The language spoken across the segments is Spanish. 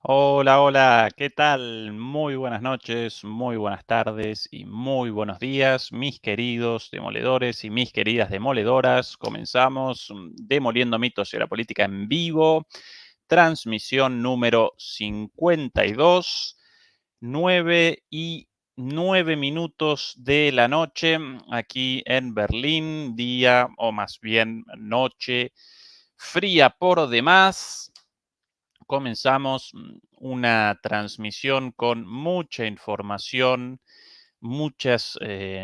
Hola, hola, ¿qué tal? Muy buenas noches, muy buenas tardes y muy buenos días, mis queridos demoledores y mis queridas demoledoras. Comenzamos Demoliendo mitos de la política en vivo, transmisión número 52, 9:09 de la noche, aquí en Berlín, día o más bien noche fría por demás. Comenzamos una transmisión con mucha información, muchas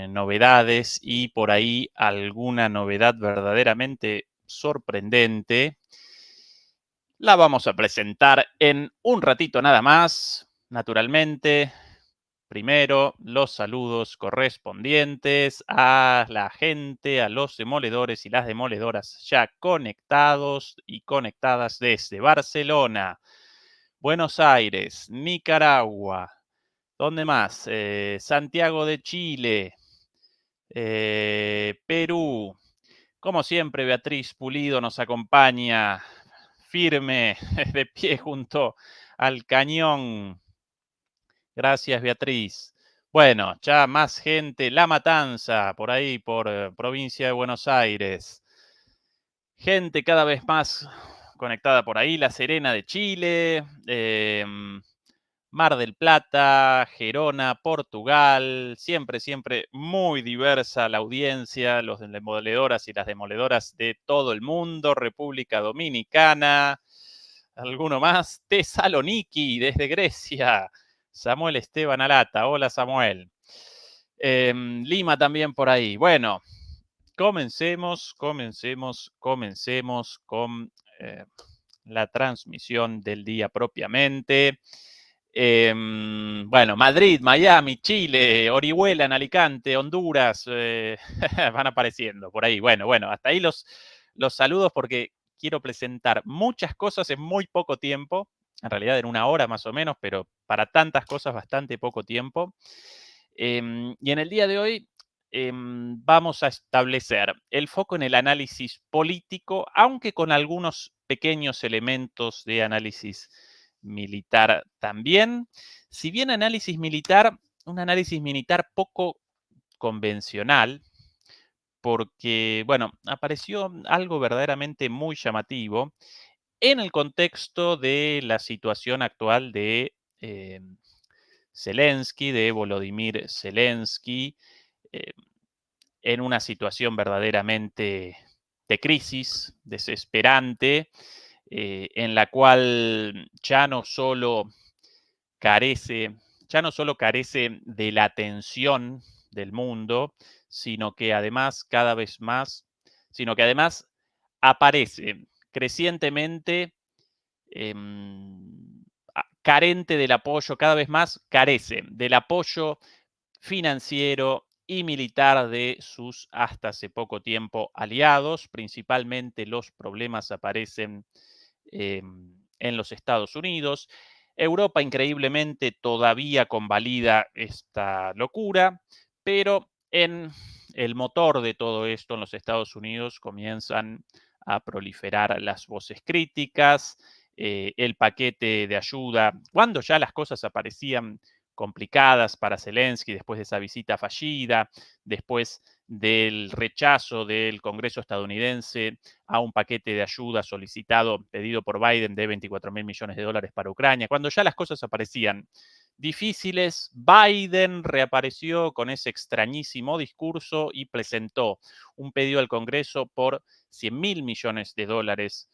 novedades y por ahí alguna novedad verdaderamente sorprendente. La vamos a presentar en un ratito nada más, naturalmente. Primero, los saludos correspondientes a la gente, a los demoledores y las demoledoras ya conectados y conectadas desde Barcelona, Buenos Aires, Nicaragua, ¿dónde más? Santiago de Chile, Perú. Como siempre, Beatriz Pulido nos acompaña firme, de pie junto al cañón. Gracias, Beatriz. Bueno, ya más gente. La Matanza, por ahí, por provincia de Buenos Aires. Gente cada vez más conectada por ahí. La Serena de Chile. Mar del Plata, Gerona, Portugal, siempre, siempre muy diversa la audiencia, los demoledoras y las demoledoras de todo el mundo, República Dominicana, alguno más, Tesaloniki desde Grecia, Samuel Esteban Alata, hola Samuel. Lima también por ahí. Bueno, comencemos con la transmisión del día propiamente. Bueno, Madrid, Miami, Chile, Orihuela en Alicante, Honduras, van apareciendo por ahí. Bueno, hasta ahí los saludos porque quiero presentar muchas cosas en muy poco tiempo, en realidad en una hora más o menos, pero para tantas cosas bastante poco tiempo. Y en el día de hoy vamos a establecer el foco en el análisis político, aunque con algunos pequeños elementos de análisis militar también. Si bien un análisis militar poco convencional, porque, bueno, apareció algo verdaderamente muy llamativo en el contexto de la situación actual de Zelensky, de Volodymyr Zelensky, eh, en una situación verdaderamente de crisis, desesperante, en la cual carece, ya no solo carece de la atención del mundo, sino que además cada vez más, sino que además aparece crecientemente carente del apoyo, cada vez más carece del apoyo financiero y militar de sus hasta hace poco tiempo aliados. Principalmente los problemas aparecen en los Estados Unidos. Europa increíblemente todavía convalida esta locura, pero en el motor de todo esto en los Estados Unidos comienzan a proliferar las voces críticas, el paquete de ayuda, cuando ya las cosas aparecían complicadas para Zelensky después de esa visita fallida, después del rechazo del Congreso estadounidense a un paquete de ayuda pedido por Biden de 24.000 millones de dólares para Ucrania. Cuando ya las cosas aparecían difíciles, Biden reapareció con ese extrañísimo discurso y presentó un pedido al Congreso por 100.000 millones de dólares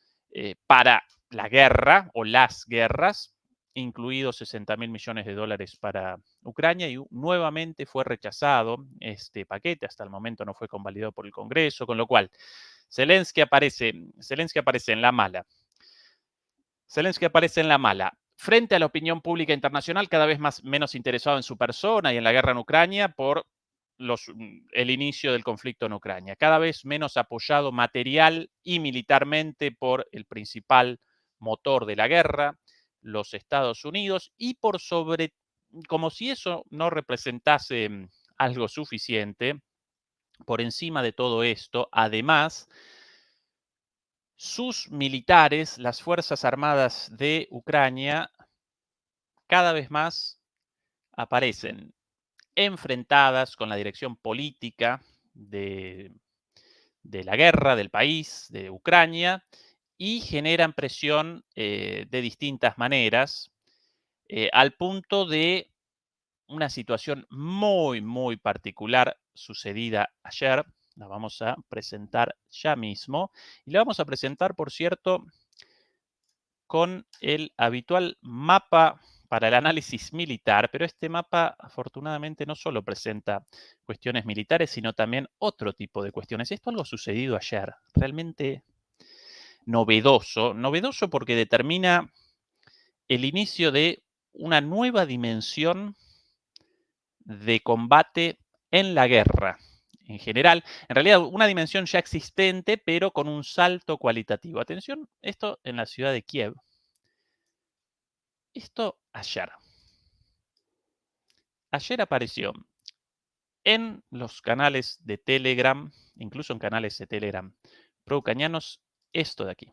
para la guerra o las guerras, incluidos 60.000 millones de dólares para Ucrania, y nuevamente fue rechazado este paquete. Hasta el momento no fue convalidado por el Congreso, con lo cual Zelensky aparece en la mala. Zelensky aparece en la mala. Frente a la opinión pública internacional, cada vez menos interesado en su persona y en la guerra en Ucrania por el inicio del conflicto en Ucrania. Cada vez menos apoyado material y militarmente por el principal motor de la guerra, los Estados Unidos, y como si eso no representase algo suficiente, por encima de todo esto, además, sus militares, las Fuerzas Armadas de Ucrania, cada vez más aparecen enfrentadas con la dirección política de, de la guerra del país, de Ucrania, y generan presión de distintas maneras, al punto de una situación muy, muy particular sucedida ayer. La vamos a presentar ya mismo. Y la vamos a presentar, por cierto, con el habitual mapa para el análisis militar, pero este mapa afortunadamente no solo presenta cuestiones militares, sino también otro tipo de cuestiones. Esto algo sucedido ayer, realmente novedoso, novedoso porque determina el inicio de una nueva dimensión de combate en la guerra en general. En realidad, una dimensión ya existente, pero con un salto cualitativo. Atención, esto en la ciudad de Kiev. Esto ayer. Ayer apareció en los canales de Telegram, incluso en canales de Telegram pro-ucranianos, esto de aquí.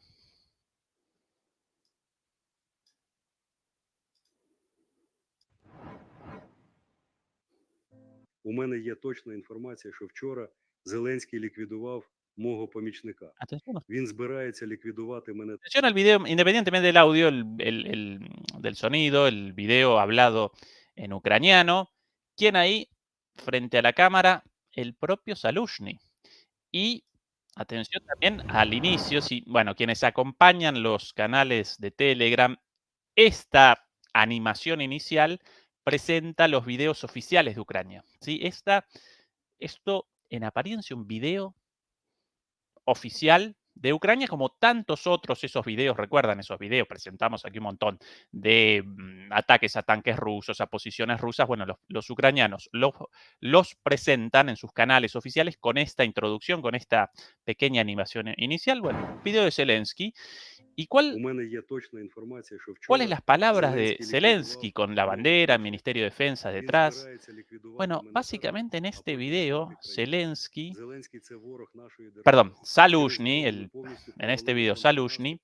У мене є точна інформація, що вчора Зеленський ліквідував мого помічника. Atención, Він збирається ліквідувати мене. atención al video, independientemente del audio, del sonido, el video hablado en ucraniano. ¿Quién ahí? Frente a la cámara, el propio Salushny. Y atención también al inicio, si, bueno, quienes acompañan los canales de Telegram, esta animación inicial presenta los videos oficiales de Ucrania. ¿Sí? Esto en apariencia un video oficial de Ucrania, como tantos otros esos videos, recuerdan esos videos, presentamos aquí un montón de ataques a tanques rusos, a posiciones rusas, bueno, los ucranianos los presentan en sus canales oficiales con esta introducción, con esta pequeña animación inicial, bueno, video de Zelensky. ¿Y У cuál, мене є точна інформація, що cuáles вчора las palabras de Зеленський ліквідував Zelensky con la мого bandera, el помічника. Ministerio de Defensa Він detrás? збирається ліквідувати Bueno, мене зараз, básicamente en а este потім здати video, країну. Zelensky, Зеленський це ворог нашої держави. perdón, Через Salushny, нього ми повністю en este провалили video контрнаступ, Salushny,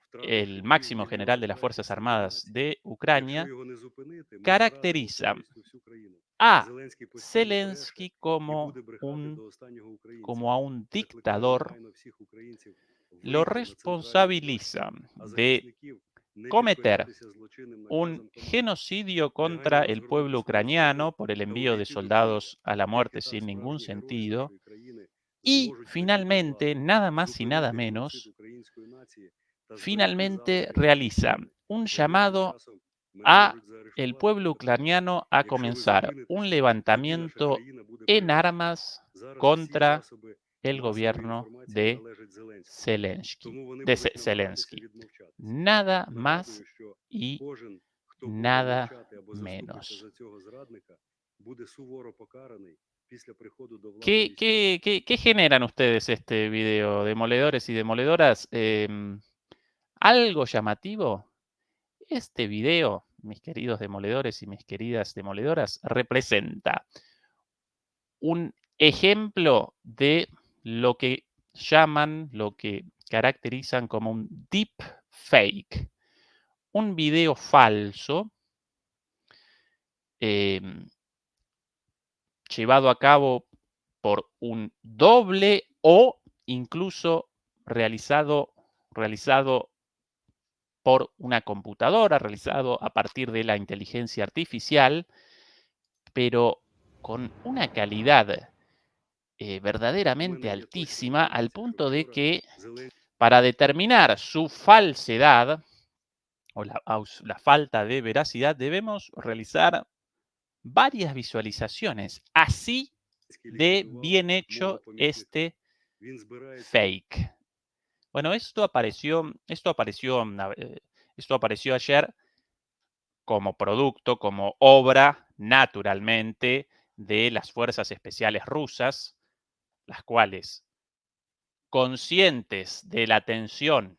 втративши el більш máximo ніж general de las Fuerzas 127 Armadas націй. de Якщо Ucrania, його не зупинити, ми втратимо caracteriza повністю всю країну. a Зеленський постійно бреше Zelensky і буде брехати до останнього українця. como a un Закликаю dictador, негайно всіх українців lo вийти на центральні площі, responsabiliza а de захисників не cometer підкорятися злочинним un наказам команди. genocidio contra Негайно el pueblo розгорнути свої сили ucraniano por el та envío de увійти до Києва, soldados a la тільки muerte так sin ningún справжні герої sentido. нашої країни Y зможуть прийти до finalmente, влади, nada más y nada зупинити геноцид menos, української нації та зберегти finalmente залишки realiza батьківщини. un Найближчим llamado часом мене a можуть el заарештувати та pueblo посадити. ucraniano a Якщо ви comenzar un зупинитеся, тоді наша levantamiento країна буде en пригнічена. armas Зараз всі contra засоби el масової gobierno інформації de належать Зеленському, Zelensky. тому вони De будуть намагатися Zelensky. відмовчатися. Nada más Нагадую, що y кожен, хто буде nada мовчати або заступиться menos. за цього зрадника, буде суворо покараний після приходу до влади ¿Qué, військових. qué, qué, qué generan ustedes este video, demoledores y demoledoras? ¿Algo llamativo? Este video, mis queridos demoledores y mis queridas demoledoras, representa un ejemplo de lo que llaman, lo que caracterizan como un deep fake, un video falso em, llevado a cabo por un doble o incluso realizado por una computadora, realizado a partir de la inteligencia artificial, pero con una calidad У verdaderamente мене є точна altísima, al інформація, що punto de вчора que Зеленський para determinar su falsedad o la falta de veracidad, debemos realizar varias visualizaciones. Así de ліквідував bien мого hecho помічника. este Він збирається fake. Bueno, esto apareció ayer como producto, como obra, naturalmente, de las fuerzas especiales rusas, las cuales, conscientes de la tensión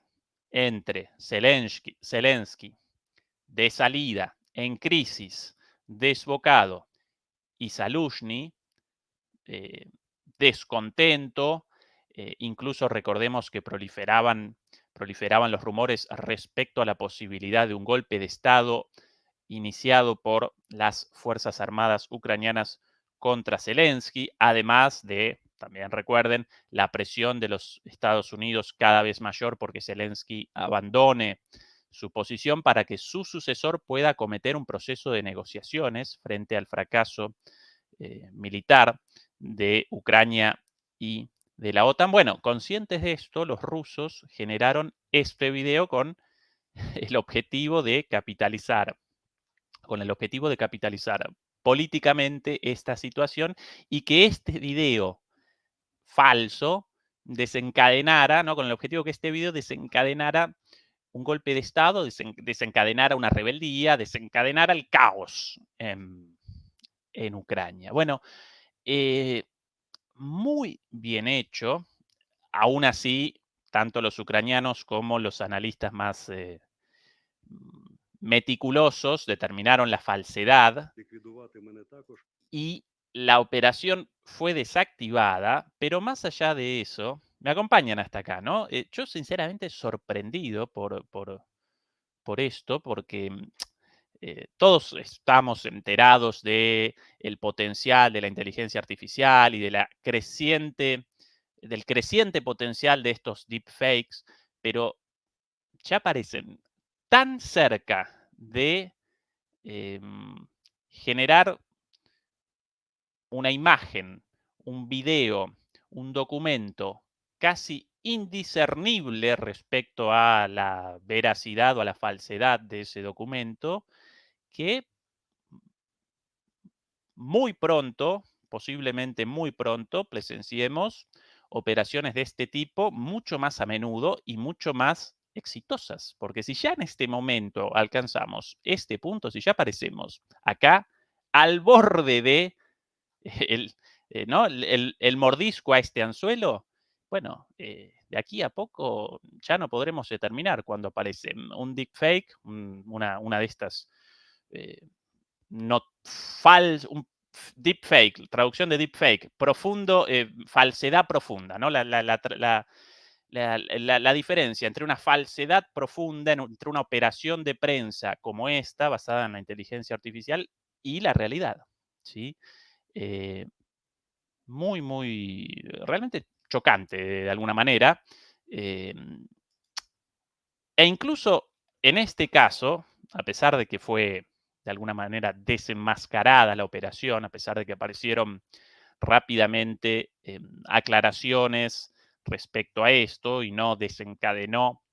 entre Zelensky de salida, en crisis, desbocado, y Salushny, eh, descontento, incluso recordemos que proliferaban los rumores respecto a la posibilidad de un golpe de Estado iniciado por las Fuerzas Armadas ucranianas contra Zelensky, además de, también recuerden, la presión de los Estados Unidos cada vez mayor porque Zelensky abandone su posición para que su sucesor pueda acometer un proceso de negociaciones frente al fracaso militar de Ucrania y de la OTAN. Bueno, conscientes de esto, los rusos generaron este video con el objetivo de capitalizar, políticamente esta situación y que este video falso desencadenara, ¿no? Con el objetivo que este video desencadenara un golpe de Estado, desencadenara una rebeldía, desencadenara el caos en Ucrania. Bueno, eh, muy bien hecho. Aún así, tanto los ucranianos como los analistas más meticulosos determinaron la falsedad Ліквідувати мене також. y la operación fue desactivada, pero más allá de eso, me acompañan hasta acá, ¿no? Yo sinceramente sorprendido por esto, porque todos estamos enterados de el potencial de la inteligencia artificial y de del creciente potencial de estos deepfakes, pero ya parecen tan cerca de generar una imagen, un video, un documento casi indiscernible respecto a la veracidad o a la falsedad de ese documento, que muy pronto, posiblemente muy pronto, presenciemos operaciones de este tipo mucho más a menudo y mucho más exitosas. Porque si ya en este momento alcanzamos este punto, si ya aparecemos acá al borde de el, ¿no? El mordisco a este anzuelo, bueno, de aquí a poco ya no podremos determinar cuando aparece un deepfake, una de estas eh, no, un deepfake, traducción de deepfake, profundo, falsedad profunda, ¿no? La diferencia entre una falsedad profunda, entre una operación de prensa como esta, basada en la inteligencia artificial, y la realidad, ¿sí? Eh, realmente chocante de alguna manera. Eh, e incluso en este caso, a pesar de que fue de alguna manera desenmascarada la operación, a pesar de que aparecieron rápidamente aclaraciones respecto a esto y no desencadenó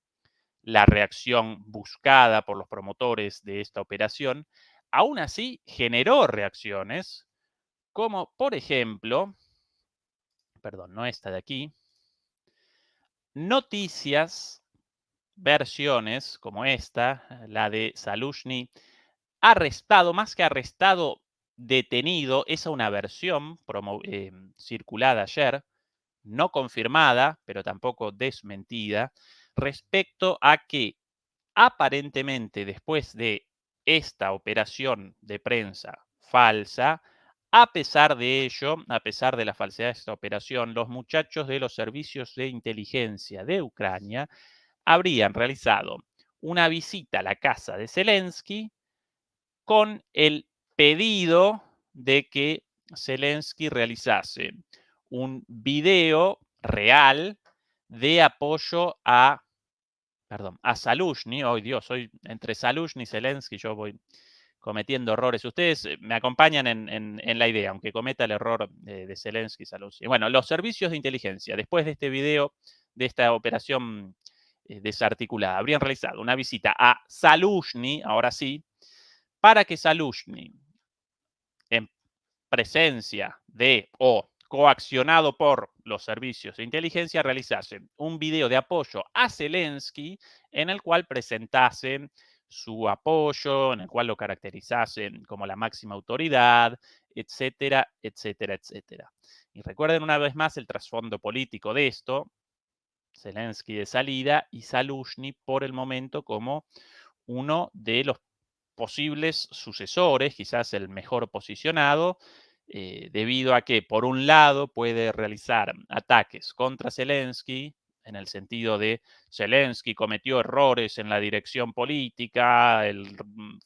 la reacción buscada por los promotores de esta operación, aún así generó reacciones como, por ejemplo, perdón, no esta de aquí, noticias, versiones como esta, la de Salushny, arrestado, más que arrestado, detenido, es una versión circulada ayer, no confirmada, pero tampoco desmentida, respecto a que aparentemente después de esta operación de prensa falsa, a pesar de ello, a pesar de la falsedad de esta operación, los muchachos de los servicios de inteligencia de Ucrania habrían realizado una visita a la casa de Zelensky con el pedido de que Zelensky realizase un video real de apoyo a Salushny. Hoy Dios, hoy entre Salushny y Zelensky yo voy cometiendo errores. Ustedes me acompañan en la idea, aunque cometa el error de Zelensky y Salushny. Bueno, los servicios de inteligencia, después de este video, de esta operación desarticulada, habrían realizado una visita a Salushny, ahora sí, para que Salushny, en presencia de o coaccionado por los servicios de inteligencia, realizasen un video de apoyo a Zelensky en el cual presentasen su apoyo, en el cual lo caracterizasen como la máxima autoridad, etcétera, etcétera, etcétera. Y recuerden una vez más el trasfondo político de esto, Zelensky de salida y Salushny por el momento como uno de los posibles sucesores, quizás el mejor posicionado, debido a que, por un lado, puede realizar ataques contra Zelensky, en el sentido de Zelensky cometió errores en la dirección política, el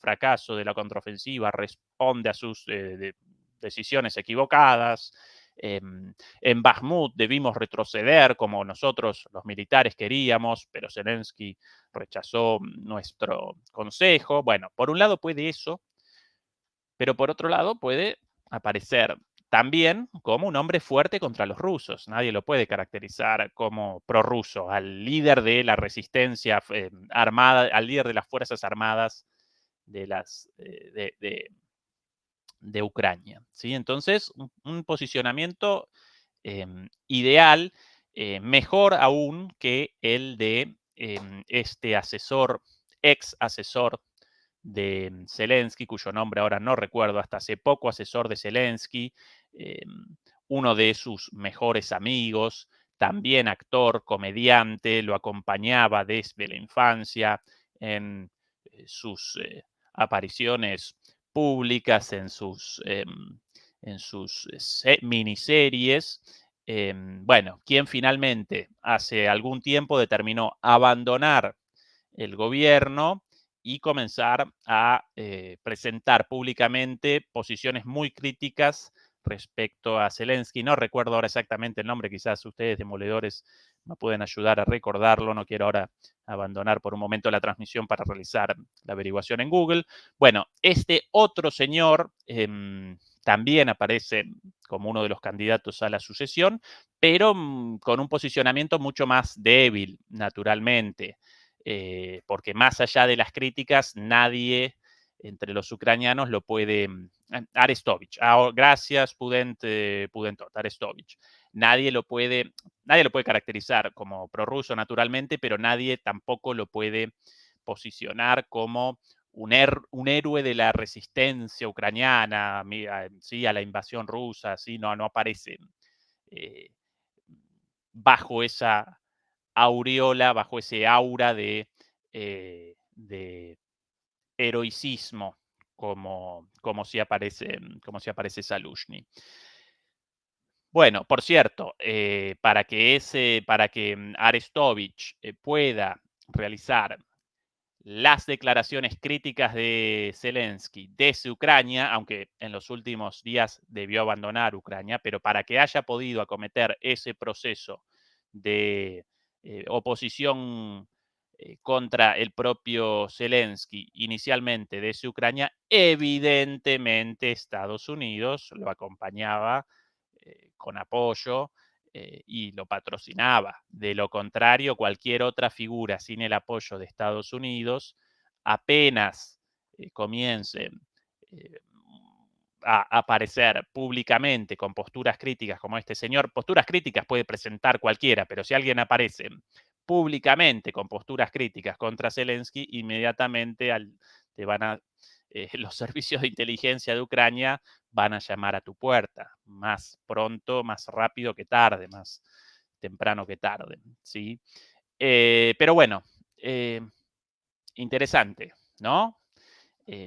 fracaso de la contraofensiva responde a sus decisiones equivocadas. En Bakhmut debimos retroceder como nosotros, los militares, queríamos, pero Zelensky rechazó nuestro consejo. Bueno, por un lado puede eso, pero por otro lado puede aparecer también como un hombre fuerte contra los rusos. Nadie lo puede caracterizar como prorruso, al líder de la resistencia armada, al líder de las Fuerzas Armadas de, de Ucrania. ¿Sí? Entonces, un posicionamiento ideal, mejor aún que el de este asesor, ex asesor de Zelensky, cuyo nombre ahora no recuerdo, hasta hace poco asesor de Zelensky, uno de sus mejores amigos, también actor, comediante, lo acompañaba desde la infancia en sus apariciones públicas, en sus miniseries. Bueno, quien finalmente hace algún tiempo determinó abandonar el gobierno y comenzar a presentar públicamente posiciones muy críticas respecto a Zelensky. No recuerdo ahora exactamente el nombre, quizás ustedes demoledores me pueden ayudar a recordarlo. No quiero ahora abandonar por un momento la transmisión para realizar la averiguación en Google. Bueno, este otro señor también aparece como uno de los candidatos a la sucesión, pero con un posicionamiento mucho más débil, naturalmente. Porque más allá de las críticas, nadie entre los ucranianos lo puede. Arestovich, gracias, Pudentot, Arestovich. Nadie lo puede caracterizar como prorruso, naturalmente, pero nadie tampoco lo puede posicionar como un héroe de la resistencia ucraniana, sí, a la invasión rusa, sí, no aparece eh, bajo esa aureola, bajo ese aura de heroicismo, como si aparece Salushny. Bueno, por cierto, para que Arestovich pueda realizar las declaraciones críticas de Zelensky desde Ucrania, aunque en los últimos días debió abandonar Ucrania, pero para que haya podido acometer ese proceso de oposición contra el propio Zelensky inicialmente desde Ucrania, evidentemente Estados Unidos lo acompañaba con apoyo y lo patrocinaba. De lo contrario, cualquier otra figura sin el apoyo de Estados Unidos, apenas comiencen a aparecer públicamente con posturas críticas como este señor, posturas críticas puede presentar cualquiera, pero si alguien aparece públicamente con posturas críticas contra Zelensky, inmediatamente te van a los servicios de inteligencia de Ucrania van a llamar a tu puerta, más pronto, más rápido que tarde, más temprano que tarde, ¿sí? Pero bueno, interesante, ¿no?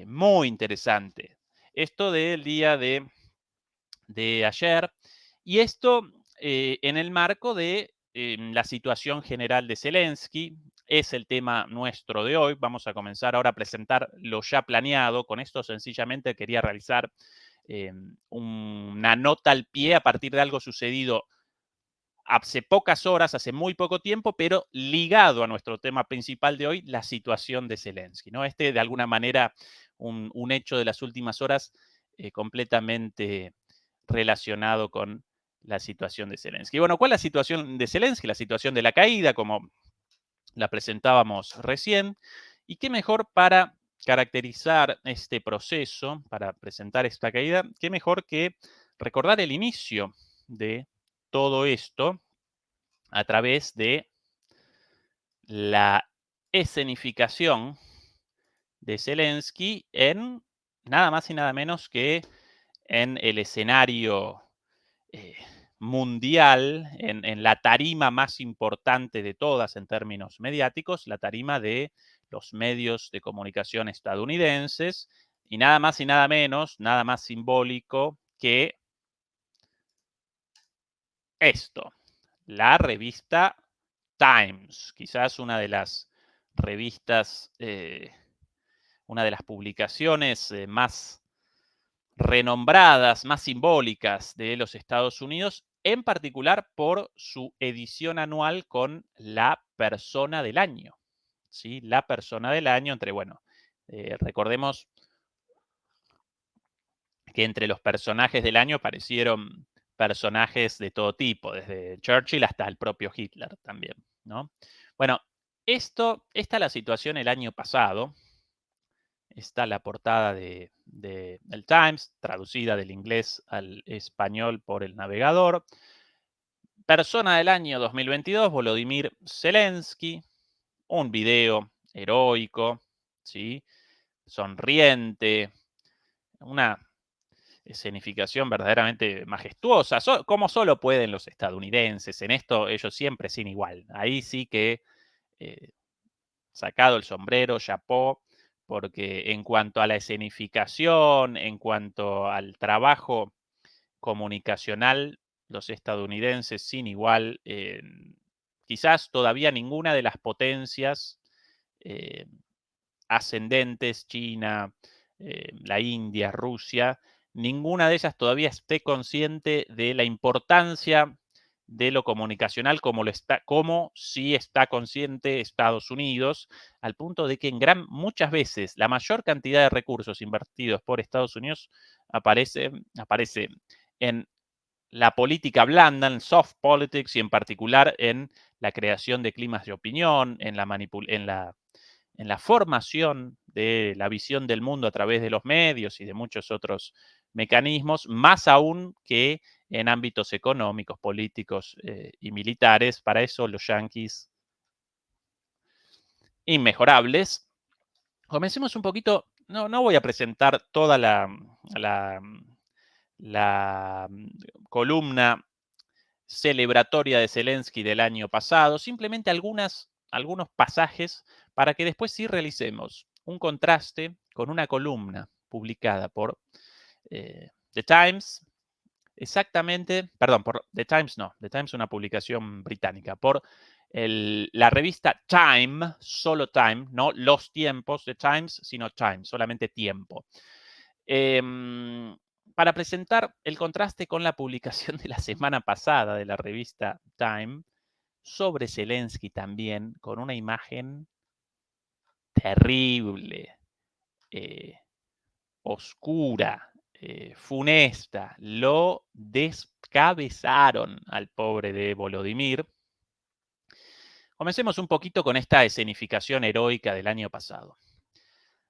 Muy interesante. Esto del día de ayer, y esto en el marco de la situación general de Zelensky, es el tema nuestro de hoy. Vamos a comenzar ahora a presentar lo ya planeado. Con esto sencillamente quería realizar una nota al pie a partir de algo sucedido hace pocas horas, hace muy poco tiempo, pero ligado a nuestro tema principal de hoy, la situación de Zelensky, ¿no? De alguna manera, un hecho de las últimas horas completamente relacionado con la situación de Zelensky. Bueno, ¿cuál es la situación de Zelensky? La situación de la caída, como la presentábamos recién. ¿Y qué mejor para caracterizar este proceso, para presentar esta caída? ¿Qué mejor que recordar el inicio de todo esto a través de la escenificación de Zelensky en nada más y nada menos que en el escenario eh, mundial, en la tarima más importante de todas en términos mediáticos, la tarima de los medios de comunicación estadounidenses, y nada más y nada menos, nada más simbólico que esto, la revista Times, quizás una de las revistas, una de las publicaciones más renombradas, más simbólicas de los Estados Unidos, en particular por su edición anual con la persona del año. ¿Sí? La persona del año, recordemos que entre los personajes del año aparecieron personajes de todo tipo, desde Churchill hasta el propio Hitler también, ¿no? Bueno, esta es la situación el año pasado. Está la portada del Times, traducida del inglés al español por el navegador. Persona del año 2022, Volodymyr Zelensky. Un video heroico, ¿sí? Sonriente, una escenificación verdaderamente majestuosa, como solo pueden los estadounidenses. En esto ellos siempre sin igual. Ahí sí que, sacado el sombrero, chapó, porque en cuanto a la escenificación, en cuanto al trabajo comunicacional, los estadounidenses sin igual, quizás todavía ninguna de las potencias ascendentes, China, la India, Rusia, ninguna de ellas todavía esté consciente de la importancia de lo comunicacional como sí está consciente Estados Unidos, al punto de que muchas veces la mayor cantidad de recursos invertidos por Estados Unidos aparece en la política blanda, en soft politics y en particular en la creación de climas de opinión, en la formación de la visión del mundo a través de los medios y de muchos otros mecanismos, más aún que en ámbitos económicos, políticos y militares. Para eso los yanquis inmejorables. Comencemos un poquito, no voy a presentar toda la columna celebratoria de Zelensky del año pasado, simplemente algunos pasajes para que después sí realicemos un contraste con una columna publicada por The Times, exactamente, perdón, por The Times no, The Times es una publicación británica, por la revista Time, solo Time, no los tiempos de Times, sino Time, solamente tiempo. Para presentar el contraste con la publicación de la semana pasada de la revista Time sobre Zelensky también, con una imagen terrible, oscura, funesta. Lo descabezaron al pobre de Volodymyr. Comencemos un poquito con esta escenificación heroica del año pasado.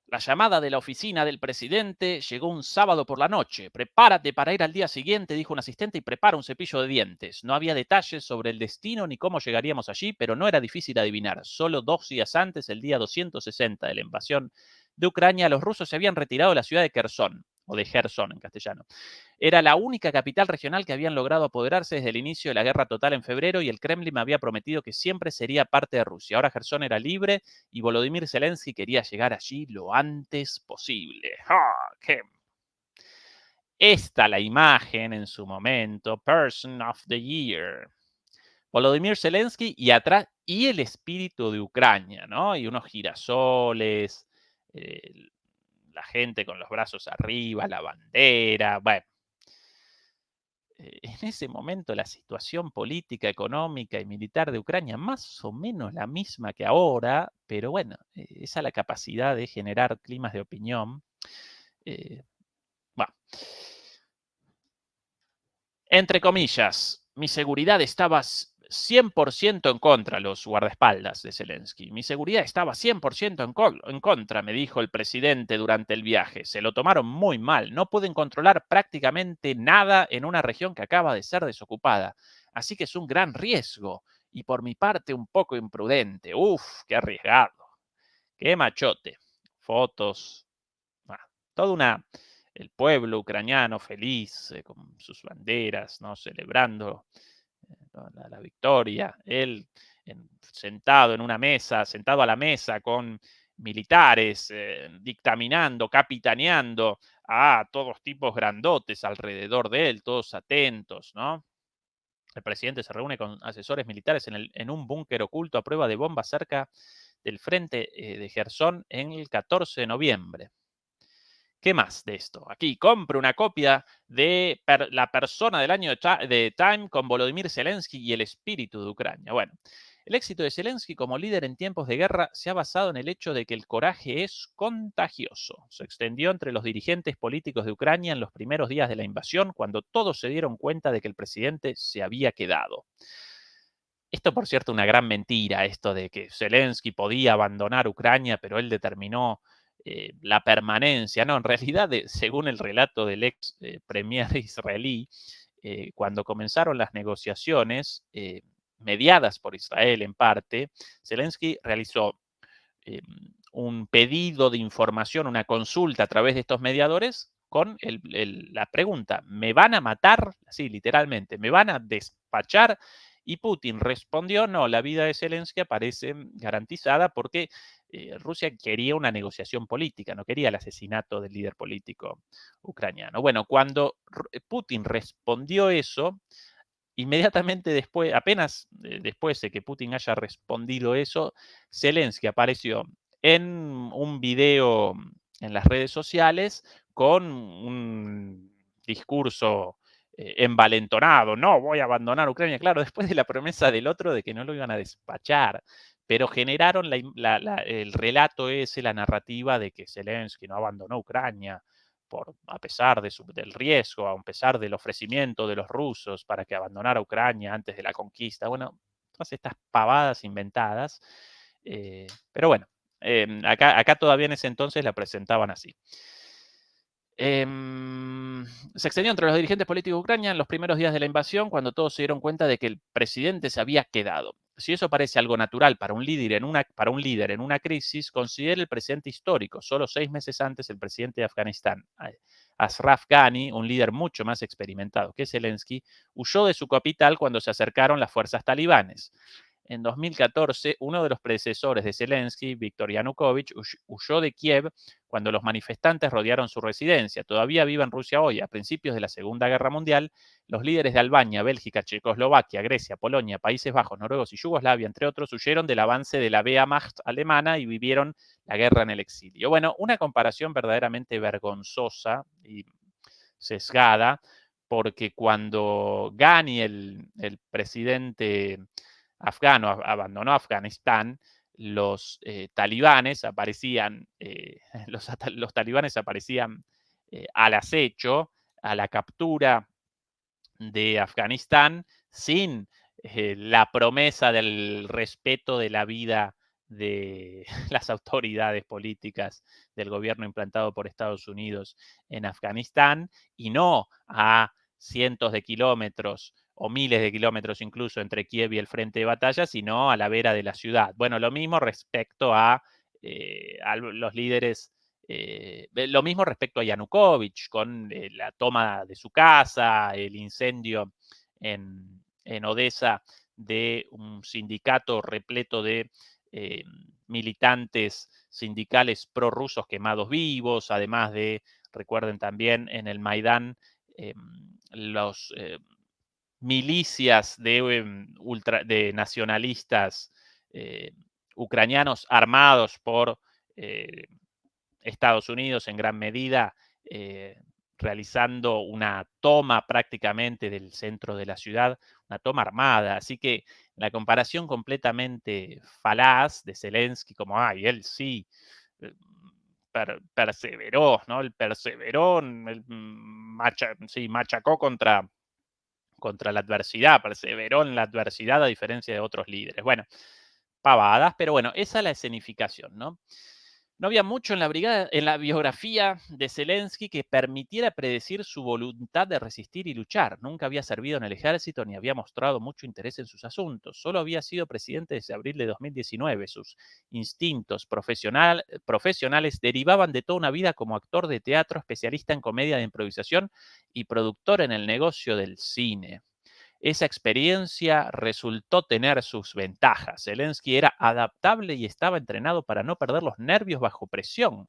La llamada de la oficina del presidente llegó un sábado por la noche. Prepárate para ir al día siguiente, dijo un asistente, y prepara un cepillo de dientes. No había detalles sobre el destino ni cómo llegaríamos allí, pero no era difícil adivinar. Solo 2 días antes, el día 260 de la invasión de Ucrania, los rusos se habían retirado de la ciudad de Kherson, o de Gerson en castellano. Era la única capital regional que habían logrado apoderarse desde el inicio de la guerra total en febrero, y el Kremlin me había prometido que siempre sería parte de Rusia. Ahora Gerson era libre y Volodymyr Zelensky quería llegar allí lo antes posible. ¡Qué! Esta la imagen en su momento, Person of the Year. Volodymyr Zelensky y atrás, y el espíritu de Ucrania, ¿no? Y unos girasoles, la gente con los brazos arriba, la bandera, bueno. En ese momento la situación política, económica y militar de Ucrania más o menos la misma que ahora, pero bueno, esa es la capacidad de generar climas de opinión. Bueno. Entre comillas, mi seguridad estaba 100% en contra, los guardaespaldas de Zelensky. Mi seguridad estaba 100% en contra, me dijo el presidente durante el viaje. Se lo tomaron muy mal. No pueden controlar prácticamente nada en una región que acaba de ser desocupada. Así que es un gran riesgo. Y por mi parte, un poco imprudente. Uf, qué arriesgado. Qué machote. Fotos. Todo el pueblo ucraniano feliz con sus banderas, ¿no? Celebrando la victoria. Él sentado en una mesa, sentado a la mesa con militares, dictaminando, capitaneando a todos tipos grandotes alrededor de él, todos atentos, ¿no? El presidente se reúne con asesores militares en un búnker oculto a prueba de bombas cerca del frente de Gerson en el 14 de noviembre. ¿Qué más de esto? Aquí compro una copia de La persona del año de Time con Volodymyr Zelensky y el espíritu de Ucrania. Bueno, el éxito de Zelensky como líder en tiempos de guerra se ha basado en el hecho de que el coraje es contagioso. Se extendió entre los dirigentes políticos de Ucrania en los primeros días de la invasión, cuando todos se dieron cuenta de que el presidente se había quedado. Esto, por cierto, una gran mentira, esto de que Zelensky podía abandonar Ucrania, pero él determinó la permanencia. No, en realidad, según el relato del ex premier israelí, cuando comenzaron las negociaciones, mediadas por Israel en parte, Zelensky realizó un pedido de información, una consulta a través de estos mediadores con la pregunta, ¿me van a matar? Sí, literalmente, ¿me van a despachar? Y Putin respondió, no, la vida de Zelensky aparece garantizada porque Rusia quería una negociación política, no quería el asesinato del líder político ucraniano. Bueno, cuando Putin respondió eso, inmediatamente después, apenas después de que Putin haya respondido eso, Zelensky apareció en un video en las redes sociales con un discurso envalentonado, no voy a abandonar Ucrania, claro, después de la promesa del otro de que no lo iban a despachar, pero generaron el relato ese, la narrativa de que Zelensky no abandonó Ucrania, a pesar del riesgo, a pesar del ofrecimiento de los rusos para que abandonara Ucrania antes de la conquista. Bueno, todas estas pavadas inventadas. Pero bueno, acá todavía en ese entonces la presentaban así. Se extendió entre los dirigentes políticos de Ucrania en los primeros días de la invasión, cuando todos se dieron cuenta de que el presidente se había quedado. Si eso parece algo natural para un líder en una crisis, considere el presidente histórico. Solo 6 meses antes, el presidente de Afganistán, Ashraf Ghani, un líder mucho más experimentado que Zelensky, huyó de su capital cuando se acercaron las fuerzas talibanes. En 2014, uno de los predecesores de Zelensky, Viktor Yanukovych, huyó de Kiev cuando los manifestantes rodearon su residencia. Todavía vive en Rusia hoy. A principios de la Segunda Guerra Mundial, los líderes de Albania, Bélgica, Checoslovaquia, Grecia, Polonia, Países Bajos, Noruegos y Yugoslavia, entre otros, huyeron del avance de la Wehrmacht alemana y vivieron la guerra en el exilio. Bueno, una comparación verdaderamente vergonzosa y sesgada, porque cuando Ghani, el presidente afgano, abandonó Afganistán, los talibanes aparecían, los talibanes aparecían al acecho, a la captura de Afganistán, sin la promesa del respeto de la vida de las autoridades políticas del gobierno implantado por Estados Unidos en Afganistán, y no a cientos de kilómetros o miles de kilómetros incluso entre Kiev y el frente de batalla, sino a la vera de la ciudad. Bueno, lo mismo respecto a los líderes, lo mismo respecto a Yanukovych, con la toma de su casa, el incendio en Odessa de un sindicato repleto de militantes sindicales prorrusos quemados vivos, además de, recuerden también, en el Maidán, los milicias de nacionalistas ucranianos armados por Estados Unidos en gran medida, realizando una toma prácticamente del centro de la ciudad, una toma armada. Así que la comparación completamente falaz de Zelensky, como, ay, él sí perseveró, ¿no? Él perseveró, él sí, machacó contra la adversidad, perseveró en la adversidad a diferencia de otros líderes. Bueno, pavadas, pero bueno, esa es la escenificación, ¿no? No había mucho en la biografía de Zelensky que permitiera predecir su voluntad de resistir y luchar. Nunca había servido en el ejército ni había mostrado mucho interés en sus asuntos. Solo había sido presidente desde abril de 2019. Sus instintos profesionales derivaban de toda una vida como actor de teatro, especialista en comedia de improvisación y productor en el negocio del cine. Esa experiencia resultó tener sus ventajas. Zelensky era adaptable y estaba entrenado para no perder los nervios bajo presión.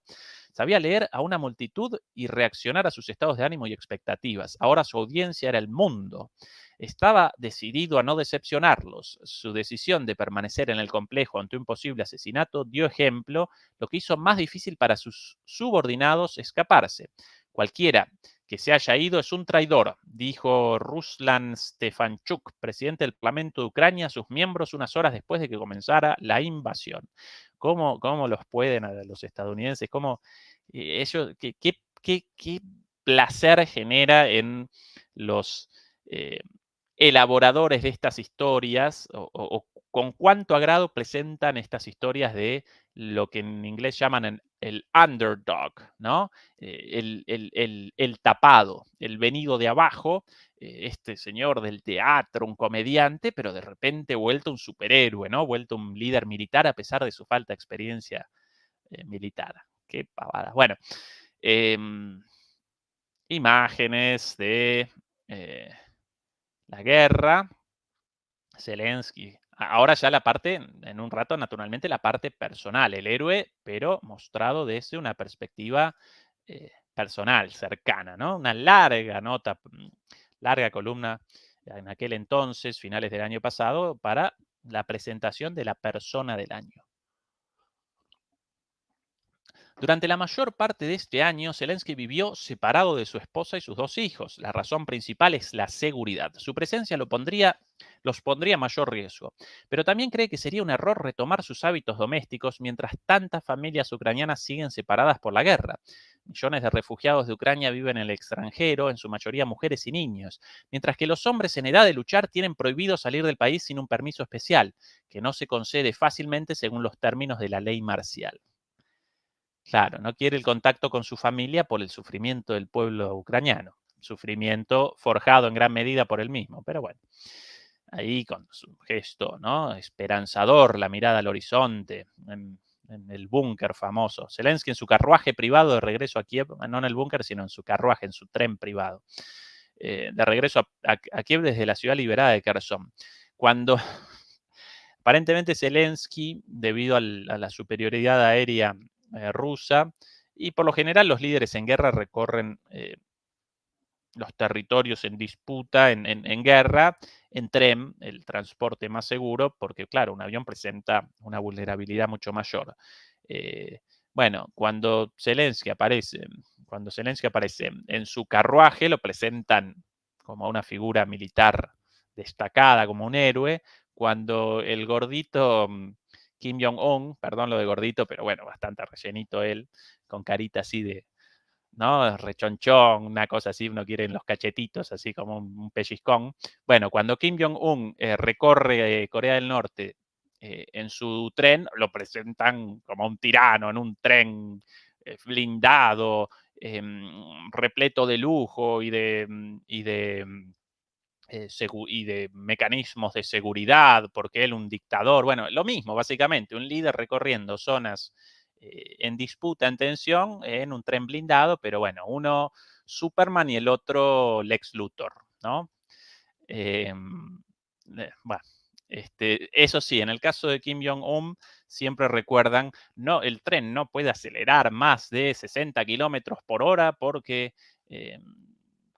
Sabía leer a una multitud y reaccionar a sus estados de ánimo y expectativas. Ahora su audiencia era el mundo. Estaba decidido a no decepcionarlos. Su decisión de permanecer en el complejo ante un posible asesinato dio ejemplo, lo que hizo más difícil para sus subordinados escaparse. Cualquiera que se haya ido es un traidor, dijo Ruslan Stefanchuk, presidente del Parlamento de Ucrania, a sus miembros unas horas después de que comenzara la invasión. ¿Cómo los pueden a los estadounidenses? ¿Cómo ellos, qué placer genera en los elaboradores de estas historias o con cuánto agrado presentan estas historias de lo que en inglés llaman el underdog, ¿no? El tapado, el venido de abajo, este señor del teatro, un comediante, pero de repente vuelto un superhéroe, ¿no? Vuelto un líder militar a pesar de su falta de experiencia militar. Qué pavada. Bueno, imágenes de la guerra. Zelensky. Ahora ya la parte, en un rato, naturalmente, la parte personal, el héroe, pero mostrado desde una perspectiva personal, cercana, ¿no? Una larga nota, larga columna en aquel entonces, finales del año pasado, para la presentación de la persona del año. Durante la mayor parte de este año, Zelensky vivió separado de su esposa y sus 2 hijos. La razón principal es la seguridad. Su presencia los pondría en mayor riesgo. Pero también cree que sería un error retomar sus hábitos domésticos mientras tantas familias ucranianas siguen separadas por la guerra. Millones de refugiados de Ucrania viven en el extranjero, en su mayoría mujeres y niños, mientras que los hombres en edad de luchar tienen prohibido salir del país sin un permiso especial, que no se concede fácilmente según los términos de la ley marcial. Claro, no quiere el contacto con su familia por el sufrimiento del pueblo ucraniano, sufrimiento forjado en gran medida por él mismo, pero bueno, ahí con su gesto, ¿no? Esperanzador, la mirada al horizonte, en el búnker famoso. Zelensky en su carruaje privado de regreso a Kiev, no en el búnker, sino en su carruaje, en su tren privado, de regreso a Kiev desde la ciudad liberada de Kherson. Cuando aparentemente Zelensky, debido a la superioridad aérea rusa, y por lo general los líderes en guerra recorren los territorios en disputa, en guerra, en tren, el transporte más seguro, porque claro, un avión presenta una vulnerabilidad mucho mayor. Bueno, cuando Zelensky aparece en su carruaje, lo presentan como una figura militar destacada, como un héroe, cuando el gordito Kim Jong-un, perdón lo de gordito, pero bueno, bastante rellenito él, con carita así de, ¿no? Rechonchón, una cosa así, uno quiere en los cachetitos, así como un pellizcón. Bueno, cuando Kim Jong-un recorre Corea del Norte en su tren, lo presentan como un tirano en un tren blindado, repleto de lujo y de mecanismos de seguridad, porque él un dictador, bueno, lo mismo, básicamente, un líder recorriendo zonas en disputa, en tensión, en un tren blindado, pero bueno, uno Superman y el otro Lex Luthor, ¿no? Bueno, eso sí, en el caso de Kim Jong-un, siempre recuerdan, no, el tren no puede acelerar más de 60 kilómetros por hora porque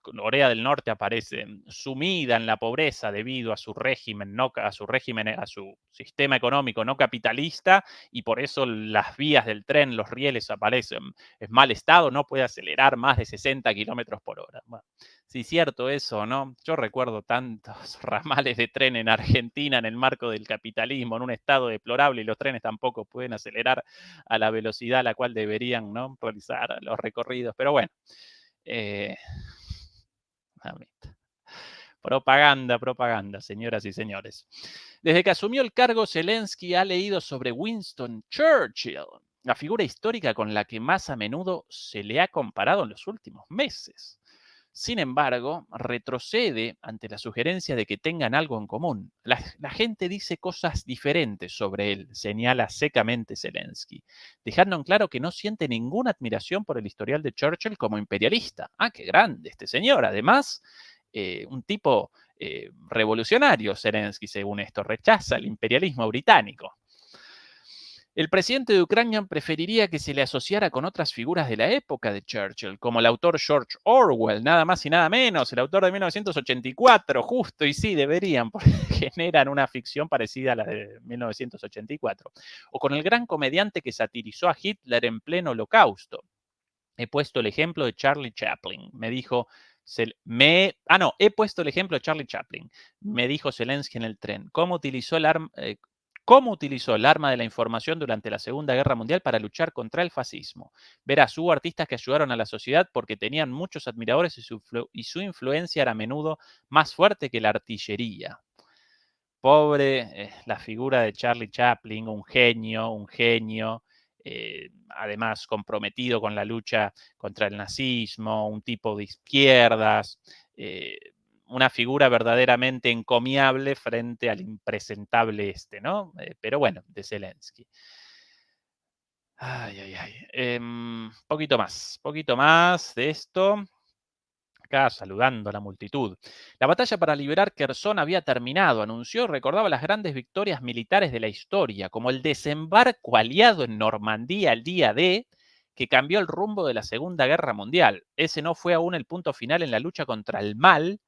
Corea del Norte aparece sumida en la pobreza debido a su régimen, a su sistema económico no capitalista, y por eso las vías del tren, los rieles aparecen en mal estado, no puede acelerar más de 60 kilómetros por hora. Bueno, sí, cierto eso, ¿no? Yo recuerdo tantos ramales de tren en Argentina en el marco del capitalismo, en un estado deplorable, y los trenes tampoco pueden acelerar a la velocidad a la cual deberían, ¿no? Realizar los recorridos. Pero bueno, propaganda, señoras y señores. Desde que asumió el cargo, Zelensky ha leído sobre Winston Churchill, la figura histórica con la que más a menudo se le ha comparado en los últimos meses. Sin embargo, retrocede ante la sugerencia de que tengan algo en común. La gente dice cosas diferentes sobre él, señala secamente Zelensky, dejando en claro que no siente ninguna admiración por el historial de Churchill como imperialista. Ah, qué grande este señor. Además, un tipo revolucionario, Zelensky, según esto, rechaza el imperialismo británico. El presidente de Ucrania preferiría que se le asociara con otras figuras de la época de Churchill, como el autor George Orwell, nada más y nada menos, el autor de 1984, justo, y sí, deberían, porque generan una ficción parecida a la de 1984. O con el gran comediante que satirizó a Hitler en pleno holocausto. He puesto el ejemplo de Charlie Chaplin. Me dijo, he puesto el ejemplo de Charlie Chaplin. Me dijo Zelensky en el tren. ¿Cómo utilizó el arma de la información durante la Segunda Guerra Mundial para luchar contra el fascismo? Verás, hubo artistas que ayudaron a la sociedad porque tenían muchos admiradores y su influencia era a menudo más fuerte que la artillería. Pobre la figura de Charlie Chaplin, un genio, además comprometido con la lucha contra el nazismo, un tipo de izquierdas, una figura verdaderamente encomiable frente al impresentable ¿no? Pero bueno, de Zelensky. Poquito más de esto. Acá saludando a la multitud. La batalla para liberar Kherson había terminado, anunció y recordaba las grandes victorias militares de la historia, como el desembarco aliado en Normandía el día D, que cambió el rumbo de la Segunda Guerra Mundial. Ese no fue aún el punto final en la lucha contra el mal,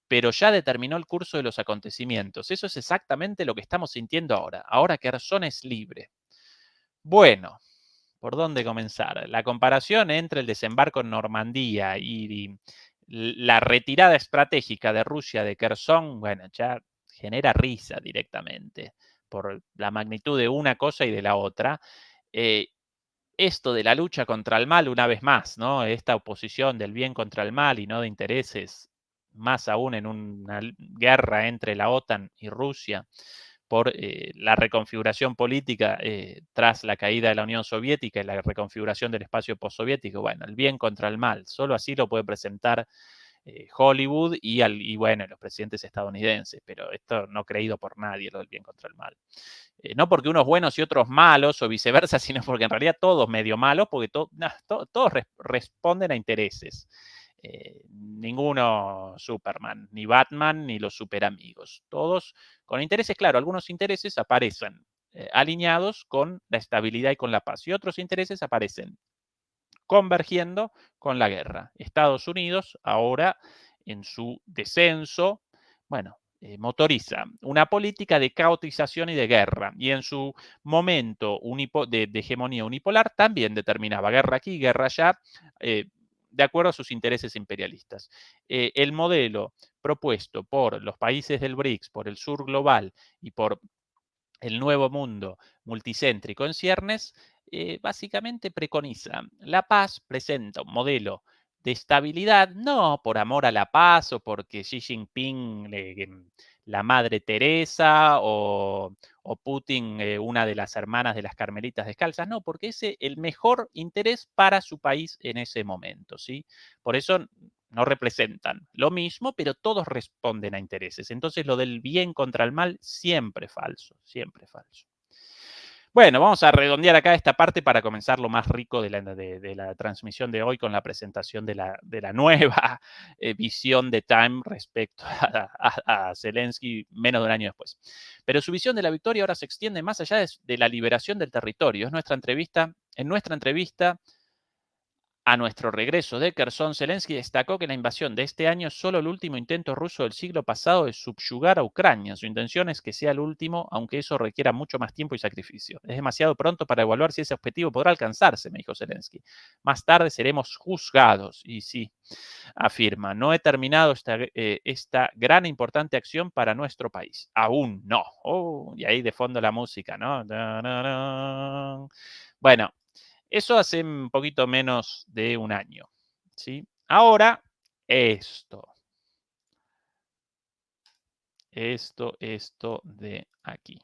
pero ya determinó el curso de los acontecimientos. Eso es exactamente lo que estamos sintiendo ahora. Ahora Kherson es libre. Bueno, ¿por dónde comenzar? La comparación entre el desembarco en Normandía y la retirada estratégica de Rusia de Kherson, bueno, ya genera risa directamente por la magnitud de una cosa y de la otra. Esto de la lucha contra el mal, una vez más, ¿no? Esta oposición del bien contra el mal y no de intereses, más aún en una guerra entre la OTAN y Rusia por la reconfiguración política tras la caída de la Unión Soviética y la reconfiguración del espacio postsoviético. Bueno, el bien contra el mal, solo así lo puede presentar Hollywood y bueno, los presidentes estadounidenses, pero esto no creído por nadie, lo del bien contra el mal. No porque unos buenos y otros malos o viceversa, sino porque en realidad todos medio malos, porque todos responden a intereses. Ninguno Superman, ni Batman, ni los superamigos. Todos con intereses, claro, algunos intereses aparecen alineados con la estabilidad y con la paz, y otros intereses aparecen convergiendo con la guerra. Estados Unidos ahora en su descenso, bueno, motoriza una política de caotización y de guerra, y en su momento de hegemonía unipolar también determinaba guerra aquí, guerra allá, de acuerdo a sus intereses imperialistas. El modelo propuesto por los países del BRICS, por el sur global y por el nuevo mundo multicéntrico en ciernes, básicamente preconiza la paz, presenta un modelo de estabilidad, no por amor a la paz o porque Xi Jinping, la Madre Teresa o Putin, una de las hermanas de las Carmelitas Descalzas, no, porque es el mejor interés para su país en ese momento, ¿sí? Por eso no representan lo mismo, pero todos responden a intereses. Entonces lo del bien contra el mal, siempre falso, siempre falso. Bueno, vamos a redondear acá esta parte para comenzar lo más rico de la transmisión de hoy con la presentación de la nueva visión de Time respecto a Zelensky menos de un año después. Pero su visión de la victoria ahora se extiende más allá de la liberación del territorio. En nuestra entrevista a nuestro regreso de Kherson, Zelensky destacó que la invasión de este año es solo el último intento ruso del siglo pasado de subyugar a Ucrania. Su intención es que sea el último, aunque eso requiera mucho más tiempo y sacrificio. Es demasiado pronto para evaluar si ese objetivo podrá alcanzarse, me dijo Zelensky. Más tarde seremos juzgados. Y sí, afirma, no he terminado esta gran e importante acción para nuestro país. Aún no. Oh, y ahí de fondo la música, ¿no? Bueno, eso hace un poquito menos de un año, ¿sí? Ahora, esto de aquí.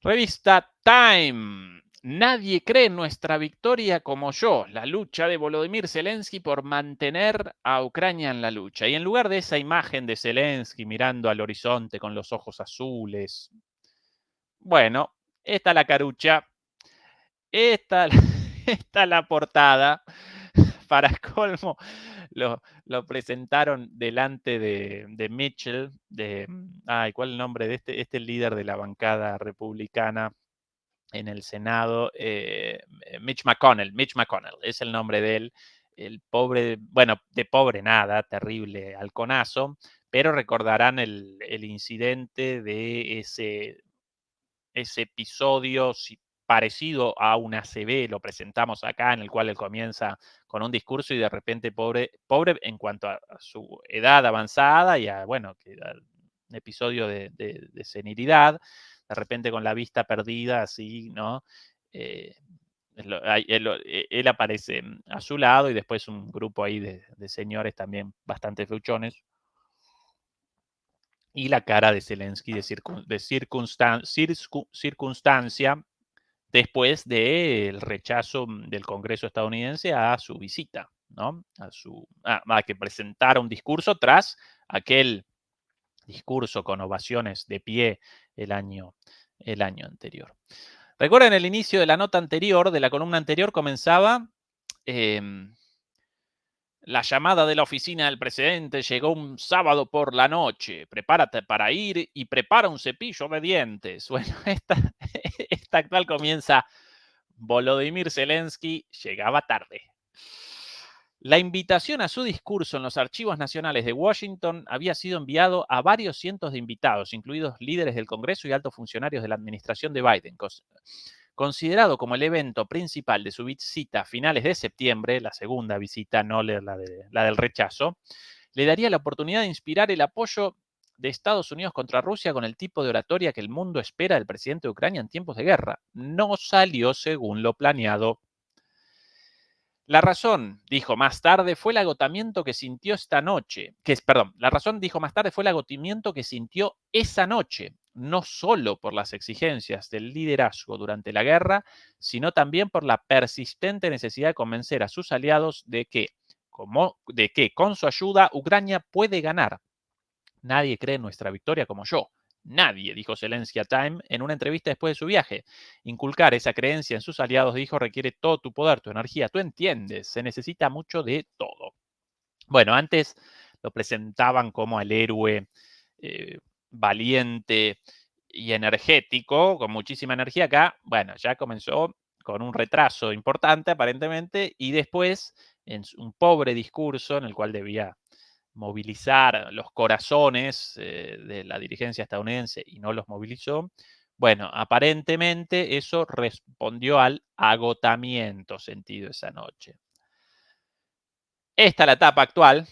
Revista Time. Nadie cree en nuestra victoria como yo. La lucha de Volodymyr Zelensky por mantener a Ucrania en la lucha. Y en lugar de esa imagen de Zelensky mirando al horizonte con los ojos azules, bueno, esta la carucha, esta la portada para colmo, lo presentaron delante de Mitchell, ¿cuál es el nombre de este líder de la bancada republicana en el Senado? Mitch McConnell es el nombre de él. El pobre, bueno, de pobre nada, terrible halconazo, pero recordarán el incidente de ese episodio parecido a un ACB, lo presentamos acá, en el cual él comienza con un discurso y de repente pobre en cuanto a su edad avanzada y a, bueno, un episodio de senilidad, de repente con la vista perdida, así, ¿no? Él aparece a su lado y después un grupo ahí de señores también bastante feuchones, y la cara de Zelensky de circunstancia después del rechazo del Congreso estadounidense a su visita, ¿no? A que presentara un discurso tras aquel discurso con ovaciones de pie el año anterior. Recuerden, el inicio de la nota anterior, de la columna anterior, comenzaba: la llamada de la oficina del presidente llegó un sábado por la noche. Prepárate para ir y prepara un cepillo de dientes. Bueno, esta actual comienza: Volodymyr Zelensky llegaba tarde. La invitación a su discurso en los archivos nacionales de Washington había sido enviado a varios cientos de invitados, incluidos líderes del Congreso y altos funcionarios de la administración de Biden. Considerado como el evento principal de su visita a finales de septiembre, la segunda visita, no la del rechazo, le daría la oportunidad de inspirar el apoyo de Estados Unidos contra Rusia con el tipo de oratoria que el mundo espera del presidente de Ucrania en tiempos de guerra. No salió según lo planeado. La razón, dijo más tarde, fue el agotamiento que sintió esta noche. La razón, dijo más tarde, fue el agotamiento que sintió esa noche, no solo por las exigencias del liderazgo durante la guerra, sino también por la persistente necesidad de convencer a sus aliados de que, con su ayuda, Ucrania puede ganar. Nadie cree en nuestra victoria como yo. Nadie, dijo Zelensky a Time en una entrevista después de su viaje. Inculcar esa creencia en sus aliados, dijo, requiere todo tu poder, tu energía. Tú entiendes, se necesita mucho de todo. Bueno, antes lo presentaban como el héroe valiente y energético, con muchísima energía. Acá, bueno, ya comenzó con un retraso importante aparentemente, y después en un pobre discurso en el cual debía movilizar los corazones de la dirigencia estadounidense y no los movilizó. Bueno, aparentemente eso respondió al agotamiento sentido esa noche. Esta es la etapa actual,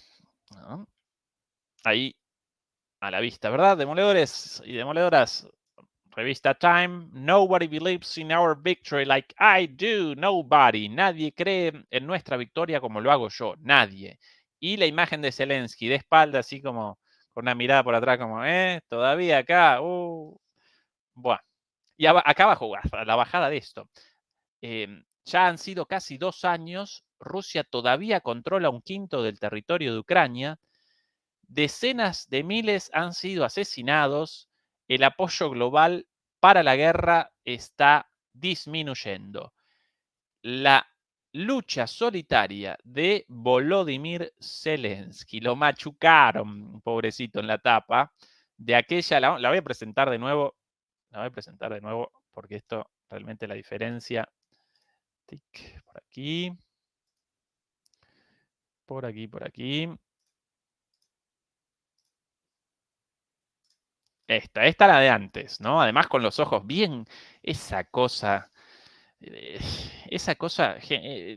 ¿no? Ahí a la vista, ¿verdad? Demoledores y demoledoras. Revista Time. Nobody believes in our victory like I do. Nobody. Nadie cree en nuestra victoria como lo hago yo. Nadie. Y la imagen de Zelensky de espalda, así como con una mirada por atrás, como, todavía acá. Bueno. Y acá abajo, a la bajada de esto. Ya han sido casi 2 años. Rusia todavía controla un quinto del territorio de Ucrania. Decenas de miles han sido asesinados. El apoyo global para la guerra está disminuyendo. La lucha solitaria de Volodymyr Zelensky. Lo machucaron, pobrecito, en la tapa de aquella. La voy a presentar de nuevo. La voy a presentar de nuevo porque esto realmente la diferencia. Tic, por aquí. Por aquí, por aquí. Esta la de antes, ¿no? Además con los ojos bien, esa cosa, eh,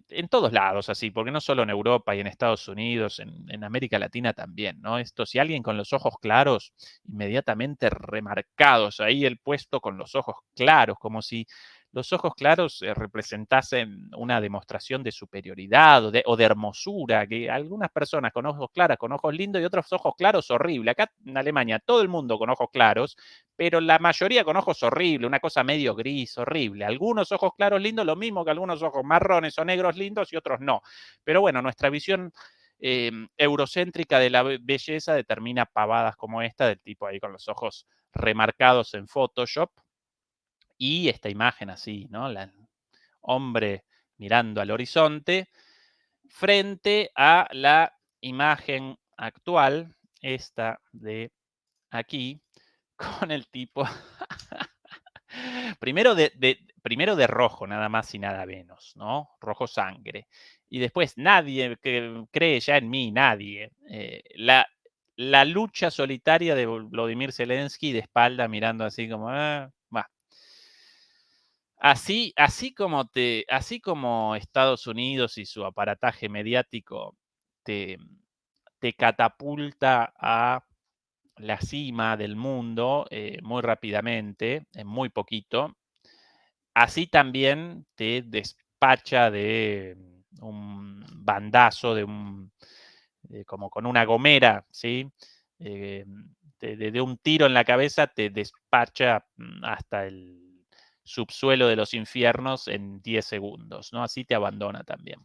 en todos lados así, porque no solo en Europa y en Estados Unidos, en América Latina también, ¿no? Esto, si alguien con los ojos claros, inmediatamente remarcados, ahí el puesto con los ojos claros, como si los ojos claros representasen una demostración de superioridad o de hermosura, que algunas personas con ojos claros, con ojos lindos, y otros ojos claros horrible. Acá en Alemania todo el mundo con ojos claros, pero la mayoría con ojos horrible, una cosa medio gris, horrible. Algunos ojos claros lindos, lo mismo que algunos ojos marrones o negros lindos y otros no. Pero bueno, nuestra visión eurocéntrica de la belleza determina pavadas como esta, del tipo ahí con los ojos remarcados en Photoshop. Y esta imagen así, ¿no? El hombre mirando al horizonte. frente a la imagen actual, esta de aquí, con el tipo primero de rojo, nada más y nada menos, ¿no? Rojo sangre. Y después nadie que cree ya en mí, nadie. La lucha solitaria de Volodymyr Zelensky de espalda mirando así como, va. Así como Estados Unidos y su aparataje mediático te, te catapulta a la cima del mundo muy rápidamente, en muy poquito, así también te despacha de un bandazo, como con una gomera, ¿sí? Eh, de un tiro en la cabeza te despacha hasta el subsuelo de los infiernos en 10 segundos, ¿no? Así te abandona también.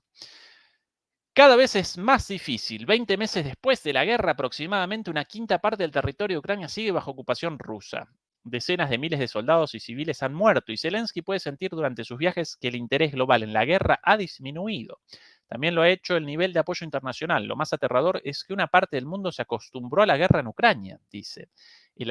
Cada vez es más difícil. 20 meses después de la guerra, aproximadamente una quinta parte del territorio de Ucrania sigue bajo ocupación rusa. Decenas de miles de soldados y civiles han muerto y Zelensky puede sentir durante sus viajes que el interés global en la guerra ha disminuido. También lo ha hecho el nivel de apoyo internacional. Lo más aterrador es que una parte del mundo se acostumbró a la guerra en Ucrania, dice. El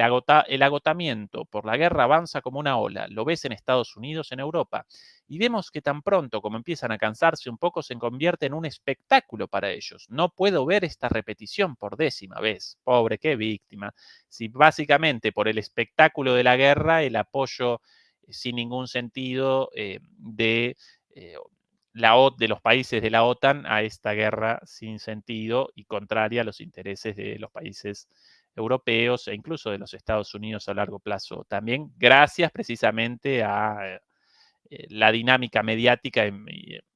agotamiento por la guerra avanza como una ola. Lo ves en Estados Unidos, en Europa. Y vemos que tan pronto como empiezan a cansarse un poco, se convierte en un espectáculo para ellos. No puedo ver esta repetición por 10ª vez. Pobre, qué víctima. Si básicamente por el espectáculo de la guerra, el apoyo sin ningún sentido eh, de los países de la OTAN a esta guerra sin sentido y contraria a los intereses de los países europeos e incluso de los Estados Unidos a largo plazo. También gracias precisamente a la dinámica mediática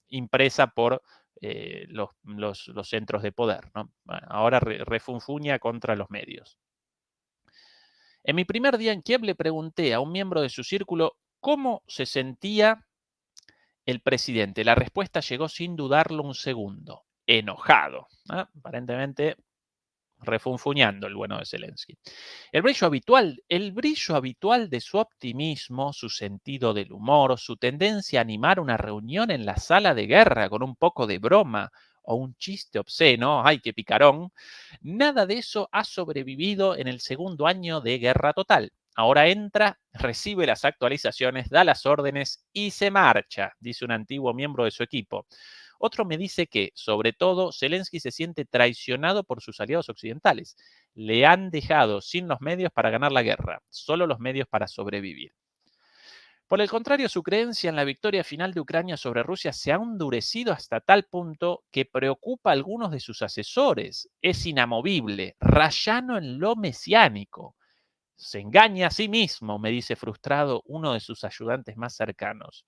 impresa por los centros de poder, ¿no? Bueno, ahora refunfuña contra los medios. En mi primer día en Kiev le pregunté a un miembro de su círculo cómo se sentía el presidente. La respuesta llegó sin dudarlo un segundo. Enojado. Aparentemente refunfuñando el bueno de Zelensky. El brillo habitual de su optimismo, su sentido del humor, su tendencia a animar una reunión en la sala de guerra con un poco de broma o un chiste obsceno, ¡ay, qué picarón! Nada de eso ha sobrevivido en el segundo año de guerra total. Ahora entra, recibe las actualizaciones, da las órdenes y se marcha, dice un antiguo miembro de su equipo. Otro me dice que, sobre todo, Zelensky se siente traicionado por sus aliados occidentales. Le han dejado sin los medios para ganar la guerra, solo los medios para sobrevivir. Por el contrario, su creencia en la victoria final de Ucrania sobre Rusia se ha endurecido hasta tal punto que preocupa a algunos de sus asesores. Es inamovible, rayano en lo mesiánico. Se engaña a sí mismo, me dice frustrado uno de sus ayudantes más cercanos.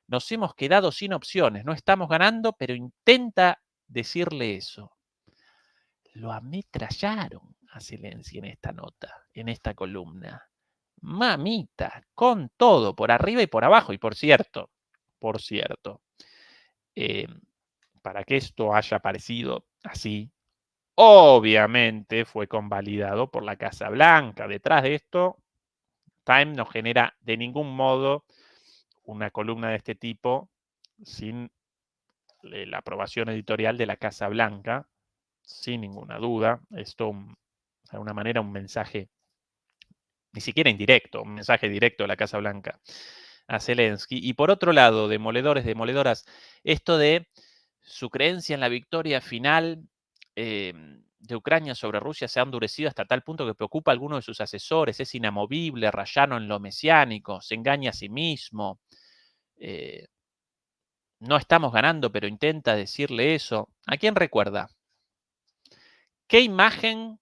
Nos hemos quedado sin opciones, no estamos ganando, pero intenta decirle eso. Lo ametrallaron a Zelensky en esta nota, en esta columna. Mamita, con todo, por arriba y por abajo. Y por cierto, eh, para que esto haya parecido así, obviamente fue convalidado por la Casa Blanca. Detrás de esto, Time no genera de ningún modo una columna de este tipo sin la aprobación editorial de la Casa Blanca, sin ninguna duda. Esto, de alguna manera, un mensaje, ni siquiera indirecto, un mensaje directo de la Casa Blanca a Zelensky. Y por otro lado, demoledores, demoledoras, esto de su creencia en la victoria final de Ucrania sobre Rusia se ha endurecido hasta tal punto que preocupa a algunos de sus asesores, es inamovible, rayano en lo mesiánico, se engaña a sí mismo. No estamos ganando, pero intenta decirle eso. ¿A quién recuerda? ¿Qué imagen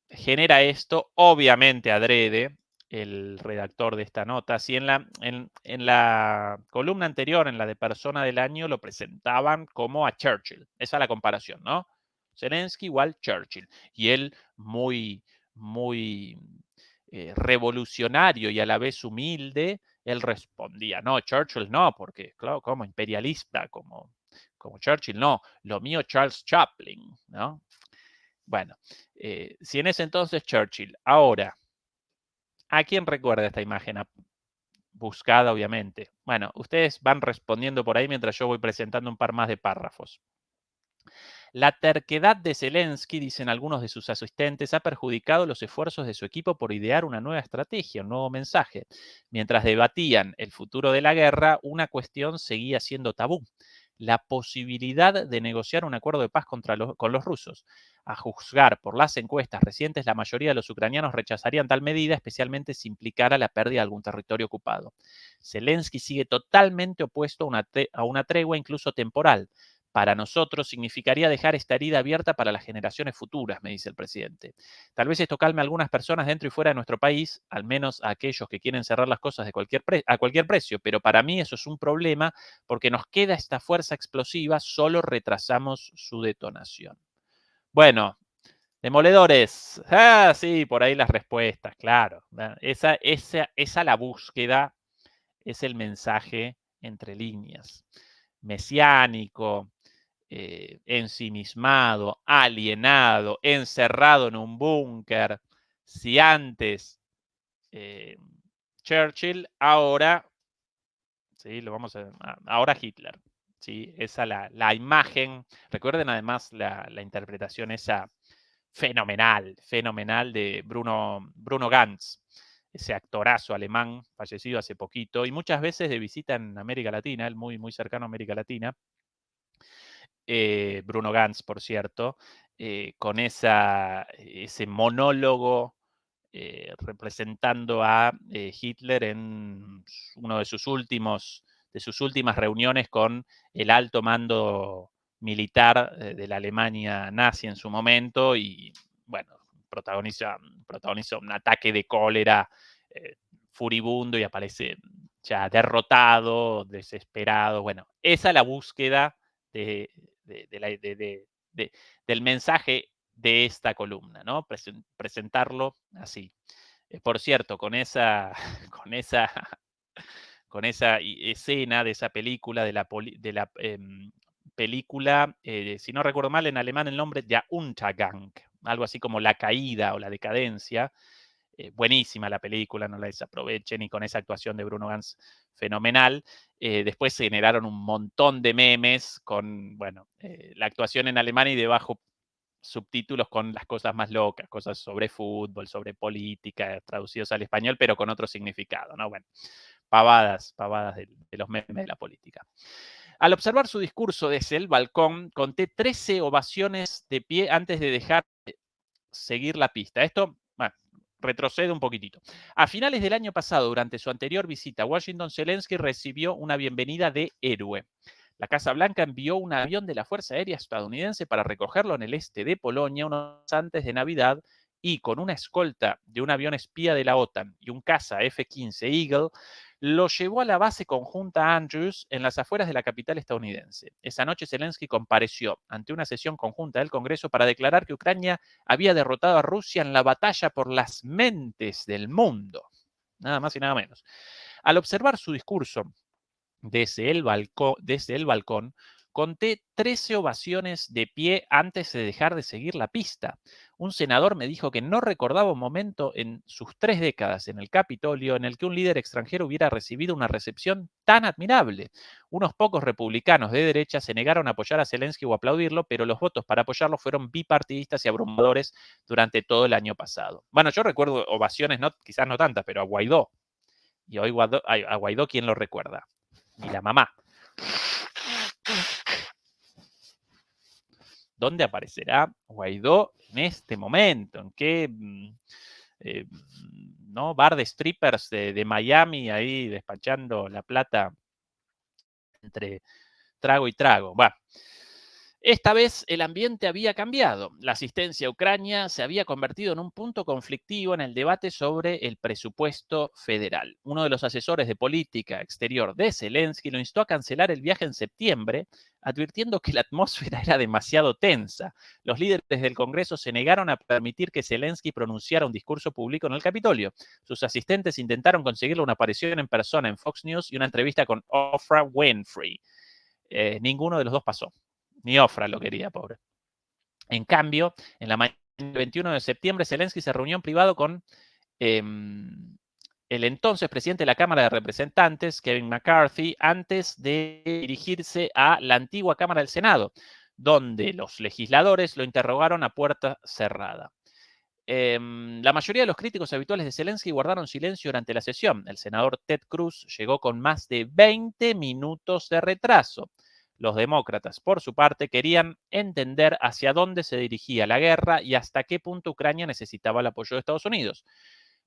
genera esto? Obviamente adrede, el redactor de esta nota. Si en la columna anterior, en la de persona del año, lo presentaban como a Churchill. Esa es la comparación, ¿no? Zelensky igual Churchill. Y él muy revolucionario y a la vez humilde, él respondía, no, Churchill no, porque, claro, como imperialista, como Churchill, no, lo mío Charles Chaplin, ¿no? Bueno, si en ese entonces Churchill, ahora, ¿a quién recuerda esta imagen? Buscada, obviamente. Bueno, ustedes van respondiendo por ahí mientras yo voy presentando un par más de párrafos. La terquedad de Zelensky, dicen algunos de sus asistentes, ha perjudicado los esfuerzos de su equipo por idear una nueva estrategia, un nuevo mensaje. Mientras debatían el futuro de la guerra, una cuestión seguía siendo tabú: la posibilidad de negociar un acuerdo de paz con los rusos. A juzgar por las encuestas recientes, la mayoría de los ucranianos rechazarían tal medida, especialmente si implicara la pérdida de algún territorio ocupado. Zelensky sigue totalmente opuesto a una tregua, incluso temporal. Para nosotros significaría dejar esta herida abierta para las generaciones futuras, me dice el presidente. Tal vez esto calme a algunas personas dentro y fuera de nuestro país, al menos a aquellos que quieren cerrar las cosas a cualquier precio, pero para mí eso es un problema porque nos queda esta fuerza explosiva, solo retrasamos su detonación. Bueno, demoledores. Ah, sí, por ahí las respuestas, claro. Esa la búsqueda es el mensaje entre líneas. Mesiánico, ensimismado, alienado, encerrado en un búnker. Si antes Churchill, ahora, ¿sí? Ahora Hitler. ¿Sí? Esa la imagen. Recuerden además la interpretación esa fenomenal de Bruno Ganz, ese actorazo alemán fallecido hace poquito y muchas veces de visita en América Latina, él muy, muy cercano a América Latina. Bruno Ganz, por cierto, con ese monólogo representando a Hitler en uno de sus últimas reuniones con el alto mando militar de la Alemania nazi en su momento y, bueno, protagoniza un ataque de cólera furibundo y aparece ya derrotado, desesperado. Bueno, esa es la búsqueda de, del mensaje de esta columna, ¿no? Presentarlo así. Por cierto, con esa, con esa escena de esa película, de la película, si no recuerdo mal, en alemán el nombre de Untergang, algo así como la caída o la decadencia. Buenísima la película, no la desaprovechen, y con esa actuación de Bruno Ganz fenomenal. Después se generaron un montón de memes con, bueno, la actuación en alemán y debajo subtítulos con las cosas más locas, cosas sobre fútbol, sobre política, traducidos al español, pero con otro significado, ¿no? Bueno, pavadas de los memes de la política. Al observar su discurso desde el balcón, conté 13 ovaciones de pie antes de dejar seguir la pista. Esto, bueno, retrocede un poquitito. A finales del año pasado, durante su anterior visita a Washington, Zelensky recibió una bienvenida de héroe. La Casa Blanca envió un avión de la Fuerza Aérea estadounidense para recogerlo en el este de Polonia unos días antes de Navidad y con una escolta de un avión espía de la OTAN y un caza F-15 Eagle, lo llevó a la base conjunta Andrews en las afueras de la capital estadounidense. Esa noche Zelensky compareció ante una sesión conjunta del Congreso para declarar que Ucrania había derrotado a Rusia en la batalla por las mentes del mundo. Nada más y nada menos. Al observar su discurso desde el balcón, conté 13 ovaciones de pie antes de dejar de seguir la pista. Un senador me dijo que no recordaba un momento en sus 3 décadas en el Capitolio en el que un líder extranjero hubiera recibido una recepción tan admirable. Unos pocos republicanos de derecha se negaron a apoyar a Zelensky o aplaudirlo, pero los votos para apoyarlo fueron bipartidistas y abrumadores durante todo el año pasado. Bueno, yo recuerdo ovaciones, quizás no tantas, pero a Guaidó. Y hoy a Guaidó, ¿quién lo recuerda? Ni la mamá. ¿Dónde aparecerá Guaidó en este momento? ¿En qué ¿no? bar de strippers de Miami ahí despachando la plata entre trago y trago? Bueno, esta vez el ambiente había cambiado. La asistencia a Ucrania se había convertido en un punto conflictivo en el debate sobre el presupuesto federal. Uno de los asesores de política exterior de Zelensky lo instó a cancelar el viaje en septiembre, advirtiendo que la atmósfera era demasiado tensa. Los líderes del Congreso se negaron a permitir que Zelensky pronunciara un discurso público en el Capitolio. Sus asistentes intentaron conseguirle una aparición en persona en Fox News y una entrevista con Oprah Winfrey. Ninguno de los dos pasó. Ni Ofra lo quería, pobre. En cambio, en la mañana del 21 de septiembre, Zelensky se reunió en privado con el entonces presidente de la Cámara de Representantes, Kevin McCarthy, antes de dirigirse a la antigua Cámara del Senado, donde los legisladores lo interrogaron a puerta cerrada. La mayoría de los críticos habituales de Zelensky guardaron silencio durante la sesión. El senador Ted Cruz llegó con más de 20 minutos de retraso. Los demócratas, por su parte, querían entender hacia dónde se dirigía la guerra y hasta qué punto Ucrania necesitaba el apoyo de Estados Unidos.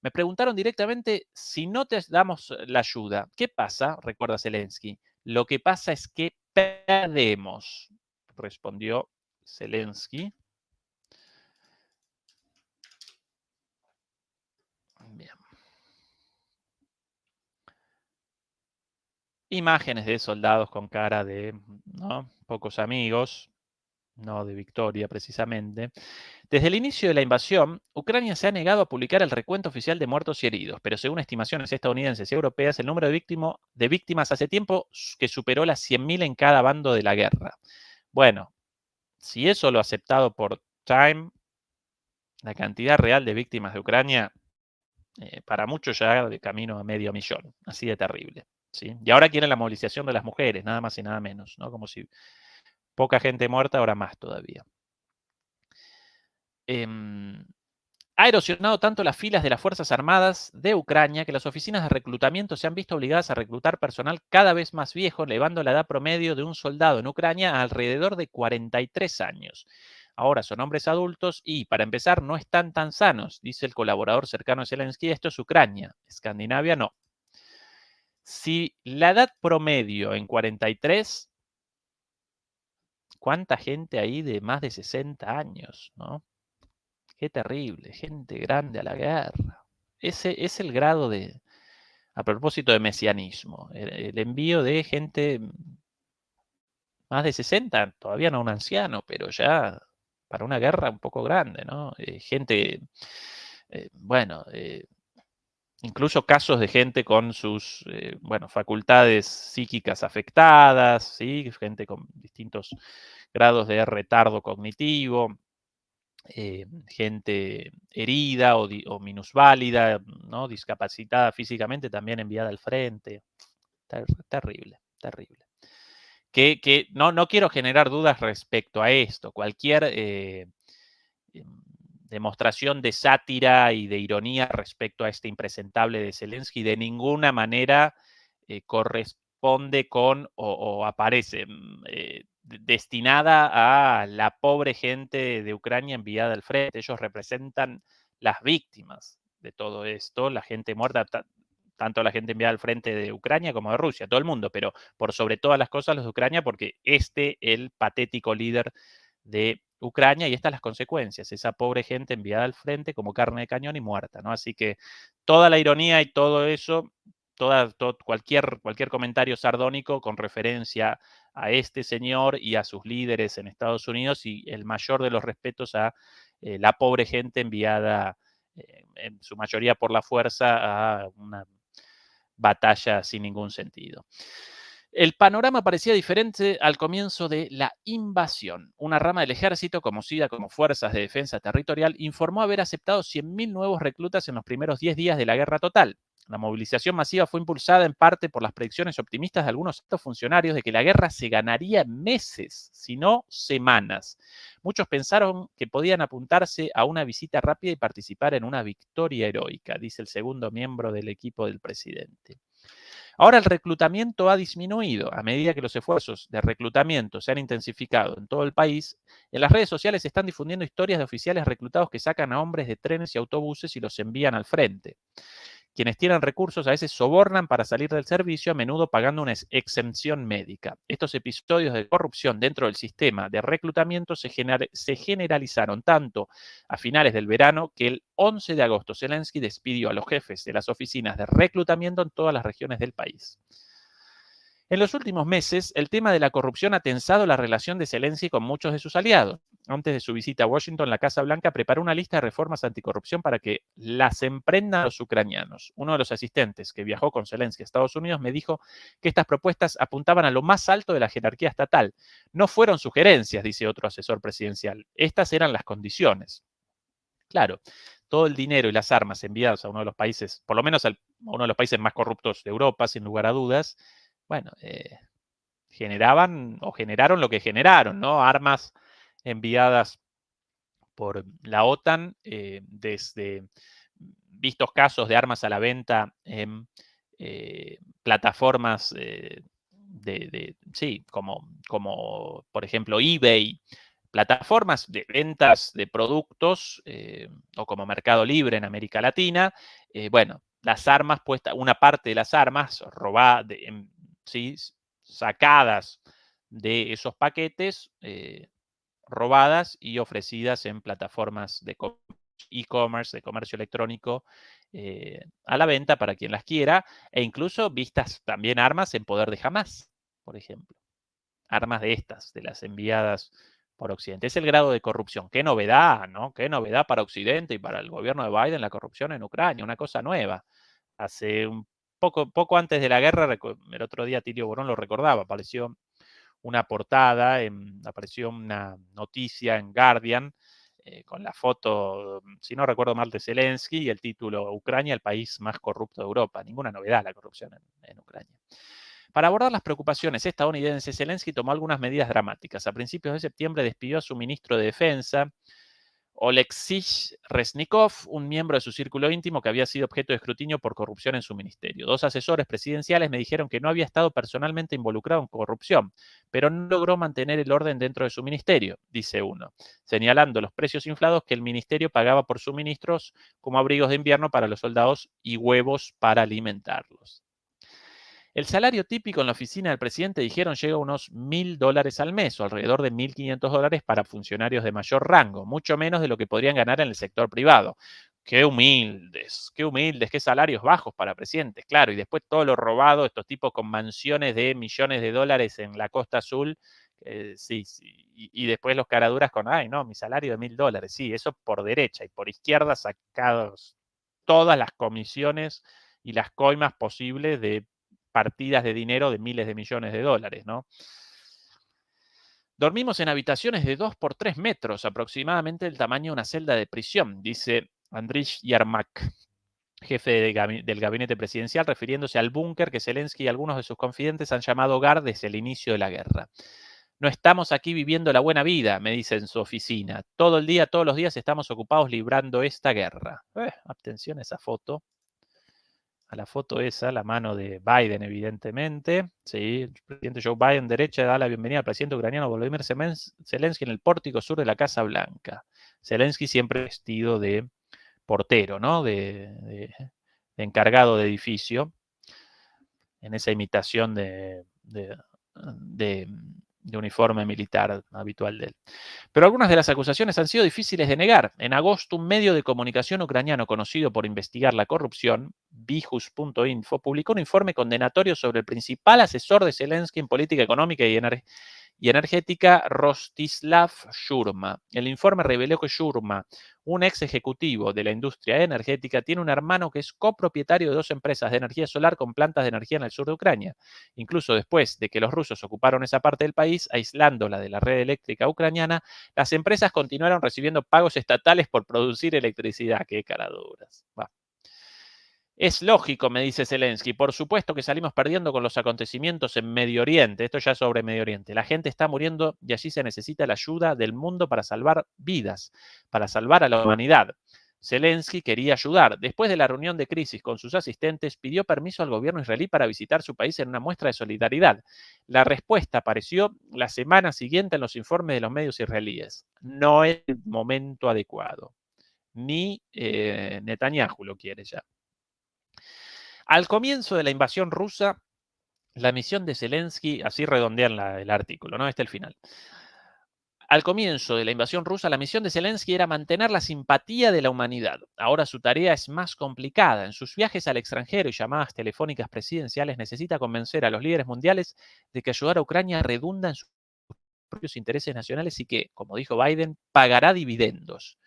Me preguntaron directamente, si no te damos la ayuda, ¿qué pasa? Recuerda Zelensky. Lo que pasa es que perdemos, respondió Zelensky. Bien. Imágenes de soldados con cara de, ¿no?, pocos amigos, no de victoria precisamente. Desde el inicio de la invasión, Ucrania se ha negado a publicar el recuento oficial de muertos y heridos, pero según estimaciones estadounidenses y europeas, el número de víctimas hace tiempo que superó las 100.000 en cada bando de la guerra. Bueno, si eso lo ha aceptado por Time, la cantidad real de víctimas de Ucrania, para muchos ya de camino a 500.000, así de terrible. ¿Sí? Y ahora quieren la movilización de las mujeres, nada más y nada menos, ¿no? Como si poca gente muerta, ahora más todavía. Ha erosionado tanto las filas de las Fuerzas Armadas de Ucrania que las oficinas de reclutamiento se han visto obligadas a reclutar personal cada vez más viejo, elevando la edad promedio de un soldado en Ucrania a alrededor de 43 años. Ahora son hombres adultos y, para empezar, no están tan sanos, dice el colaborador cercano de Zelensky. Esto es Ucrania, Escandinavia no. Si la edad promedio en 43, ¿cuánta gente hay de más de 60 años, no? Qué terrible, gente grande a la guerra. Ese es el grado de, a propósito de mesianismo, el envío de gente más de 60, todavía no un anciano, pero ya para una guerra un poco grande, ¿no? Gente, bueno, incluso casos de gente con sus, bueno, facultades psíquicas afectadas, ¿sí? Gente con distintos grados de retardo cognitivo, gente herida o minusválida, ¿no? Discapacitada físicamente, también enviada al frente. Terrible, terrible. Que no quiero generar dudas respecto a esto. Cualquier demostración de sátira y de ironía respecto a este impresentable de Zelensky de ninguna manera corresponde con o aparece destinada a la pobre gente de Ucrania enviada al frente. Ellos representan las víctimas de todo esto, la gente muerta, tanto la gente enviada al frente de Ucrania como de Rusia, todo el mundo, pero por sobre todas las cosas los de Ucrania, porque el patético líder de Ucrania, y estas las consecuencias, esa pobre gente enviada al frente como carne de cañón y muerta, ¿no? Así que toda la ironía y todo eso, cualquier comentario sardónico con referencia a este señor y a sus líderes en Estados Unidos, y el mayor de los respetos a la pobre gente enviada en su mayoría por la fuerza a una batalla sin ningún sentido. El panorama parecía diferente al comienzo de la invasión. Una rama del ejército, conocida como Fuerzas de Defensa Territorial, informó haber aceptado 100.000 nuevos reclutas en los primeros 10 días de la guerra total. La movilización masiva fue impulsada en parte por las predicciones optimistas de algunos altos funcionarios de que la guerra se ganaría en meses, si no semanas. Muchos pensaron que podían apuntarse a una visita rápida y participar en una victoria heroica, dice el segundo miembro del equipo del presidente. Ahora el reclutamiento ha disminuido. A medida que los esfuerzos de reclutamiento se han intensificado en todo el país, en las redes sociales se están difundiendo historias de oficiales reclutados que sacan a hombres de trenes y autobuses y los envían al frente. Quienes tienen recursos a veces sobornan para salir del servicio, a menudo pagando una exención médica. Estos episodios de corrupción dentro del sistema de reclutamiento se generalizaron tanto a finales del verano que el 11 de agosto Zelensky despidió a los jefes de las oficinas de reclutamiento en todas las regiones del país. En los últimos meses, el tema de la corrupción ha tensado la relación de Zelensky con muchos de sus aliados. Antes de su visita a Washington, la Casa Blanca preparó una lista de reformas anticorrupción para que las emprendan los ucranianos. Uno de los asistentes que viajó con Zelensky a Estados Unidos me dijo que estas propuestas apuntaban a lo más alto de la jerarquía estatal. No fueron sugerencias, dice otro asesor presidencial. Estas eran las condiciones. Claro, todo el dinero y las armas enviados a uno de los países, por lo menos a uno de los países más corruptos de Europa, sin lugar a dudas, bueno, generaban o generaron lo que generaron, ¿no? Armas enviadas por la OTAN, desde vistos casos de armas a la venta en plataformas sí, como por ejemplo eBay, plataformas de ventas de productos, o como Mercado Libre en América Latina. Bueno, las armas puestas, una parte de las armas robadas, ¿sí? Sacadas de esos paquetes, robadas y ofrecidas en plataformas de e-commerce, de comercio electrónico, a la venta para quien las quiera, e incluso vistas también armas en poder de Hamas, por ejemplo. Armas de estas, de las enviadas por Occidente. Es el grado de corrupción. Qué novedad, ¿no? Qué novedad para Occidente y para el gobierno de Biden la corrupción en Ucrania, una cosa nueva. Hace un poco antes de la guerra, el otro día Tilio Borón lo recordaba, apareció una portada, apareció una noticia en Guardian, con la foto, si no recuerdo mal, de Zelensky y el título Ucrania, el país más corrupto de Europa. Ninguna novedad la corrupción en Ucrania. Para abordar las preocupaciones estadounidenses, Zelensky tomó algunas medidas dramáticas. A principios de septiembre despidió a su ministro de Defensa, Oleksiy Reznikov, un miembro de su círculo íntimo que había sido objeto de escrutinio por corrupción en su ministerio. 2 asesores presidenciales me dijeron que no había estado personalmente involucrado en corrupción, pero no logró mantener el orden dentro de su ministerio, dice uno, señalando los precios inflados que el ministerio pagaba por suministros como abrigos de invierno para los soldados y huevos para alimentarlos. El salario típico en la oficina del presidente, dijeron, llega a unos $1.000 al mes o alrededor de $1.500 para funcionarios de mayor rango, mucho menos de lo que podrían ganar en el sector privado. Qué humildes, qué salarios bajos para presidentes, claro, y después todo lo robado, estos tipos con mansiones de millones de dólares en la Costa Azul, sí, y después los caraduras con, ay, no, mi salario de $1.000, sí, eso por derecha y por izquierda sacados todas las comisiones y las coimas posibles de partidas de dinero de miles de millones de dólares, ¿no? Dormimos en habitaciones de 2 por 3 metros, aproximadamente el tamaño de una celda de prisión, dice Andriy Yermak, jefe del gabinete presidencial, refiriéndose al búnker que Zelensky y algunos de sus confidentes han llamado hogar desde el inicio de la guerra. No estamos aquí viviendo la buena vida, me dice en su oficina. Todo el día, todos los días estamos ocupados librando esta guerra. Atención a esa foto. A la foto esa, la mano de Biden, evidentemente. Sí, el presidente Joe Biden, derecha, da la bienvenida al presidente ucraniano Volodymyr Zelensky en el pórtico sur de la Casa Blanca. Zelensky siempre vestido de portero, ¿no? De encargado de edificio, en esa imitación de uniforme militar habitual de él. Pero algunas de las acusaciones han sido difíciles de negar. En agosto, un medio de comunicación ucraniano conocido por investigar la corrupción, Bijus.info, publicó un informe condenatorio sobre el principal asesor de Zelensky en política económica y energética, Rostislav Shurma. El informe reveló que Shurma, un ex ejecutivo de la industria energética, tiene un hermano que es copropietario de 2 empresas de energía solar con plantas de energía en el sur de Ucrania. Incluso después de que los rusos ocuparon esa parte del país, aislándola de la red eléctrica ucraniana, las empresas continuaron recibiendo pagos estatales por producir electricidad. ¡Qué caraduras! Va. Es lógico, me dice Zelensky, por supuesto que salimos perdiendo con los acontecimientos en Medio Oriente, esto ya sobre Medio Oriente. La gente está muriendo y allí se necesita la ayuda del mundo para salvar vidas, para salvar a la humanidad. Zelensky quería ayudar. Después de la reunión de crisis con sus asistentes, pidió permiso al gobierno israelí para visitar su país en una muestra de solidaridad. La respuesta apareció la semana siguiente en los informes de los medios israelíes. No es el momento adecuado. Ni Netanyahu lo quiere ya. Al comienzo de la invasión rusa, la misión de Zelensky, así redondean el artículo, ¿no? Este es el final. Al comienzo de la invasión rusa, la misión de Zelensky era mantener la simpatía de la humanidad. Ahora su tarea es más complicada. En sus viajes al extranjero y llamadas telefónicas presidenciales, necesita convencer a los líderes mundiales de que ayudar a Ucrania redunda en sus propios intereses nacionales y que, como dijo Biden, pagará dividendos.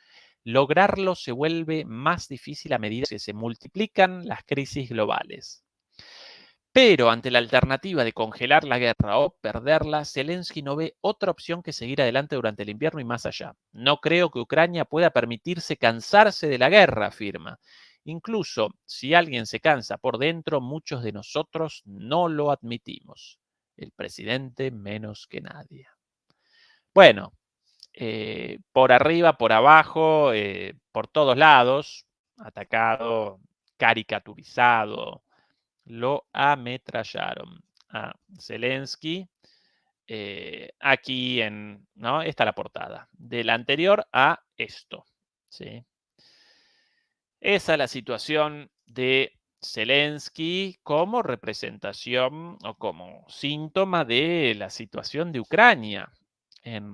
Lograrlo se vuelve más difícil a medida que se multiplican las crisis globales. Pero ante la alternativa de congelar la guerra o perderla, Zelensky no ve otra opción que seguir adelante durante el invierno y más allá. No creo que Ucrania pueda permitirse cansarse de la guerra, afirma. Incluso si alguien se cansa por dentro, muchos de nosotros no lo admitimos. El presidente menos que nadie. Bueno, por arriba, por abajo, por todos lados, atacado, caricaturizado, lo ametrallaron a Zelensky. Aquí ¿no? Esta es la portada. Del anterior a esto. ¿Sí? Esa es la situación de Zelensky como representación o como síntoma de la situación de Ucrania en,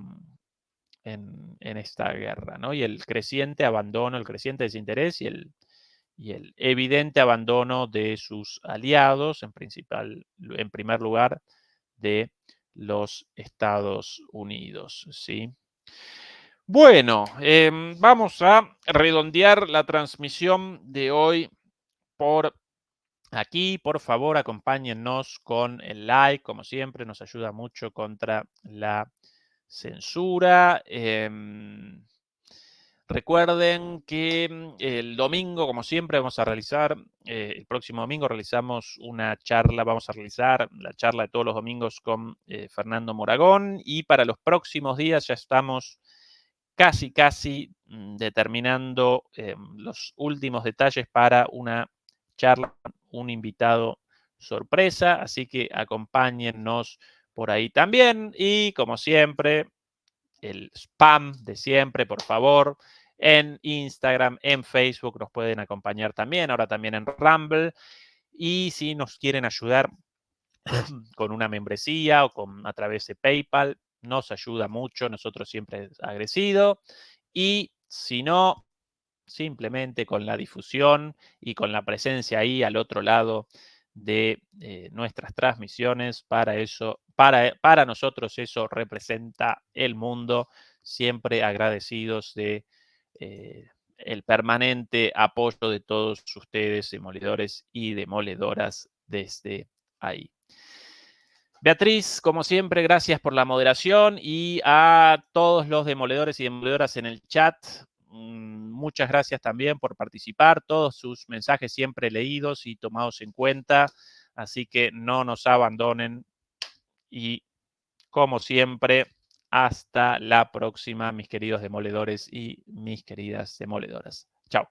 en esta guerra, ¿no? Y el creciente abandono, el creciente desinterés y el evidente abandono de sus aliados, en primer lugar, de los Estados Unidos, ¿sí? Bueno, vamos a redondear la transmisión de hoy por aquí. Por favor, acompáñennos con el like, como siempre, nos ayuda mucho contra la censura. Recuerden que el domingo, como siempre, vamos a realizar, el próximo domingo realizamos una charla, vamos a realizar la charla de todos los domingos con Fernando Moragón, y para los próximos días ya estamos casi determinando los últimos detalles para una charla, un invitado sorpresa, así que acompáñennos por ahí también, y como siempre, el spam de siempre, por favor. En Instagram, en Facebook nos pueden acompañar también, ahora también en Rumble. Y si nos quieren ayudar con una membresía o a través de PayPal, nos ayuda mucho, nosotros siempre agradecido. Y si no, simplemente con la difusión y con la presencia ahí al otro lado de nuestras transmisiones, para nosotros eso representa el mundo, siempre agradecidos de el permanente apoyo de todos ustedes, demoledores y demoledoras, desde ahí. Beatriz, como siempre, gracias por la moderación, y a todos los demoledores y demoledoras en el chat, muchas gracias también por participar, todos sus mensajes siempre leídos y tomados en cuenta, así que no nos abandonen y, como siempre, hasta la próxima, mis queridos demoledores y mis queridas demoledoras. Chao.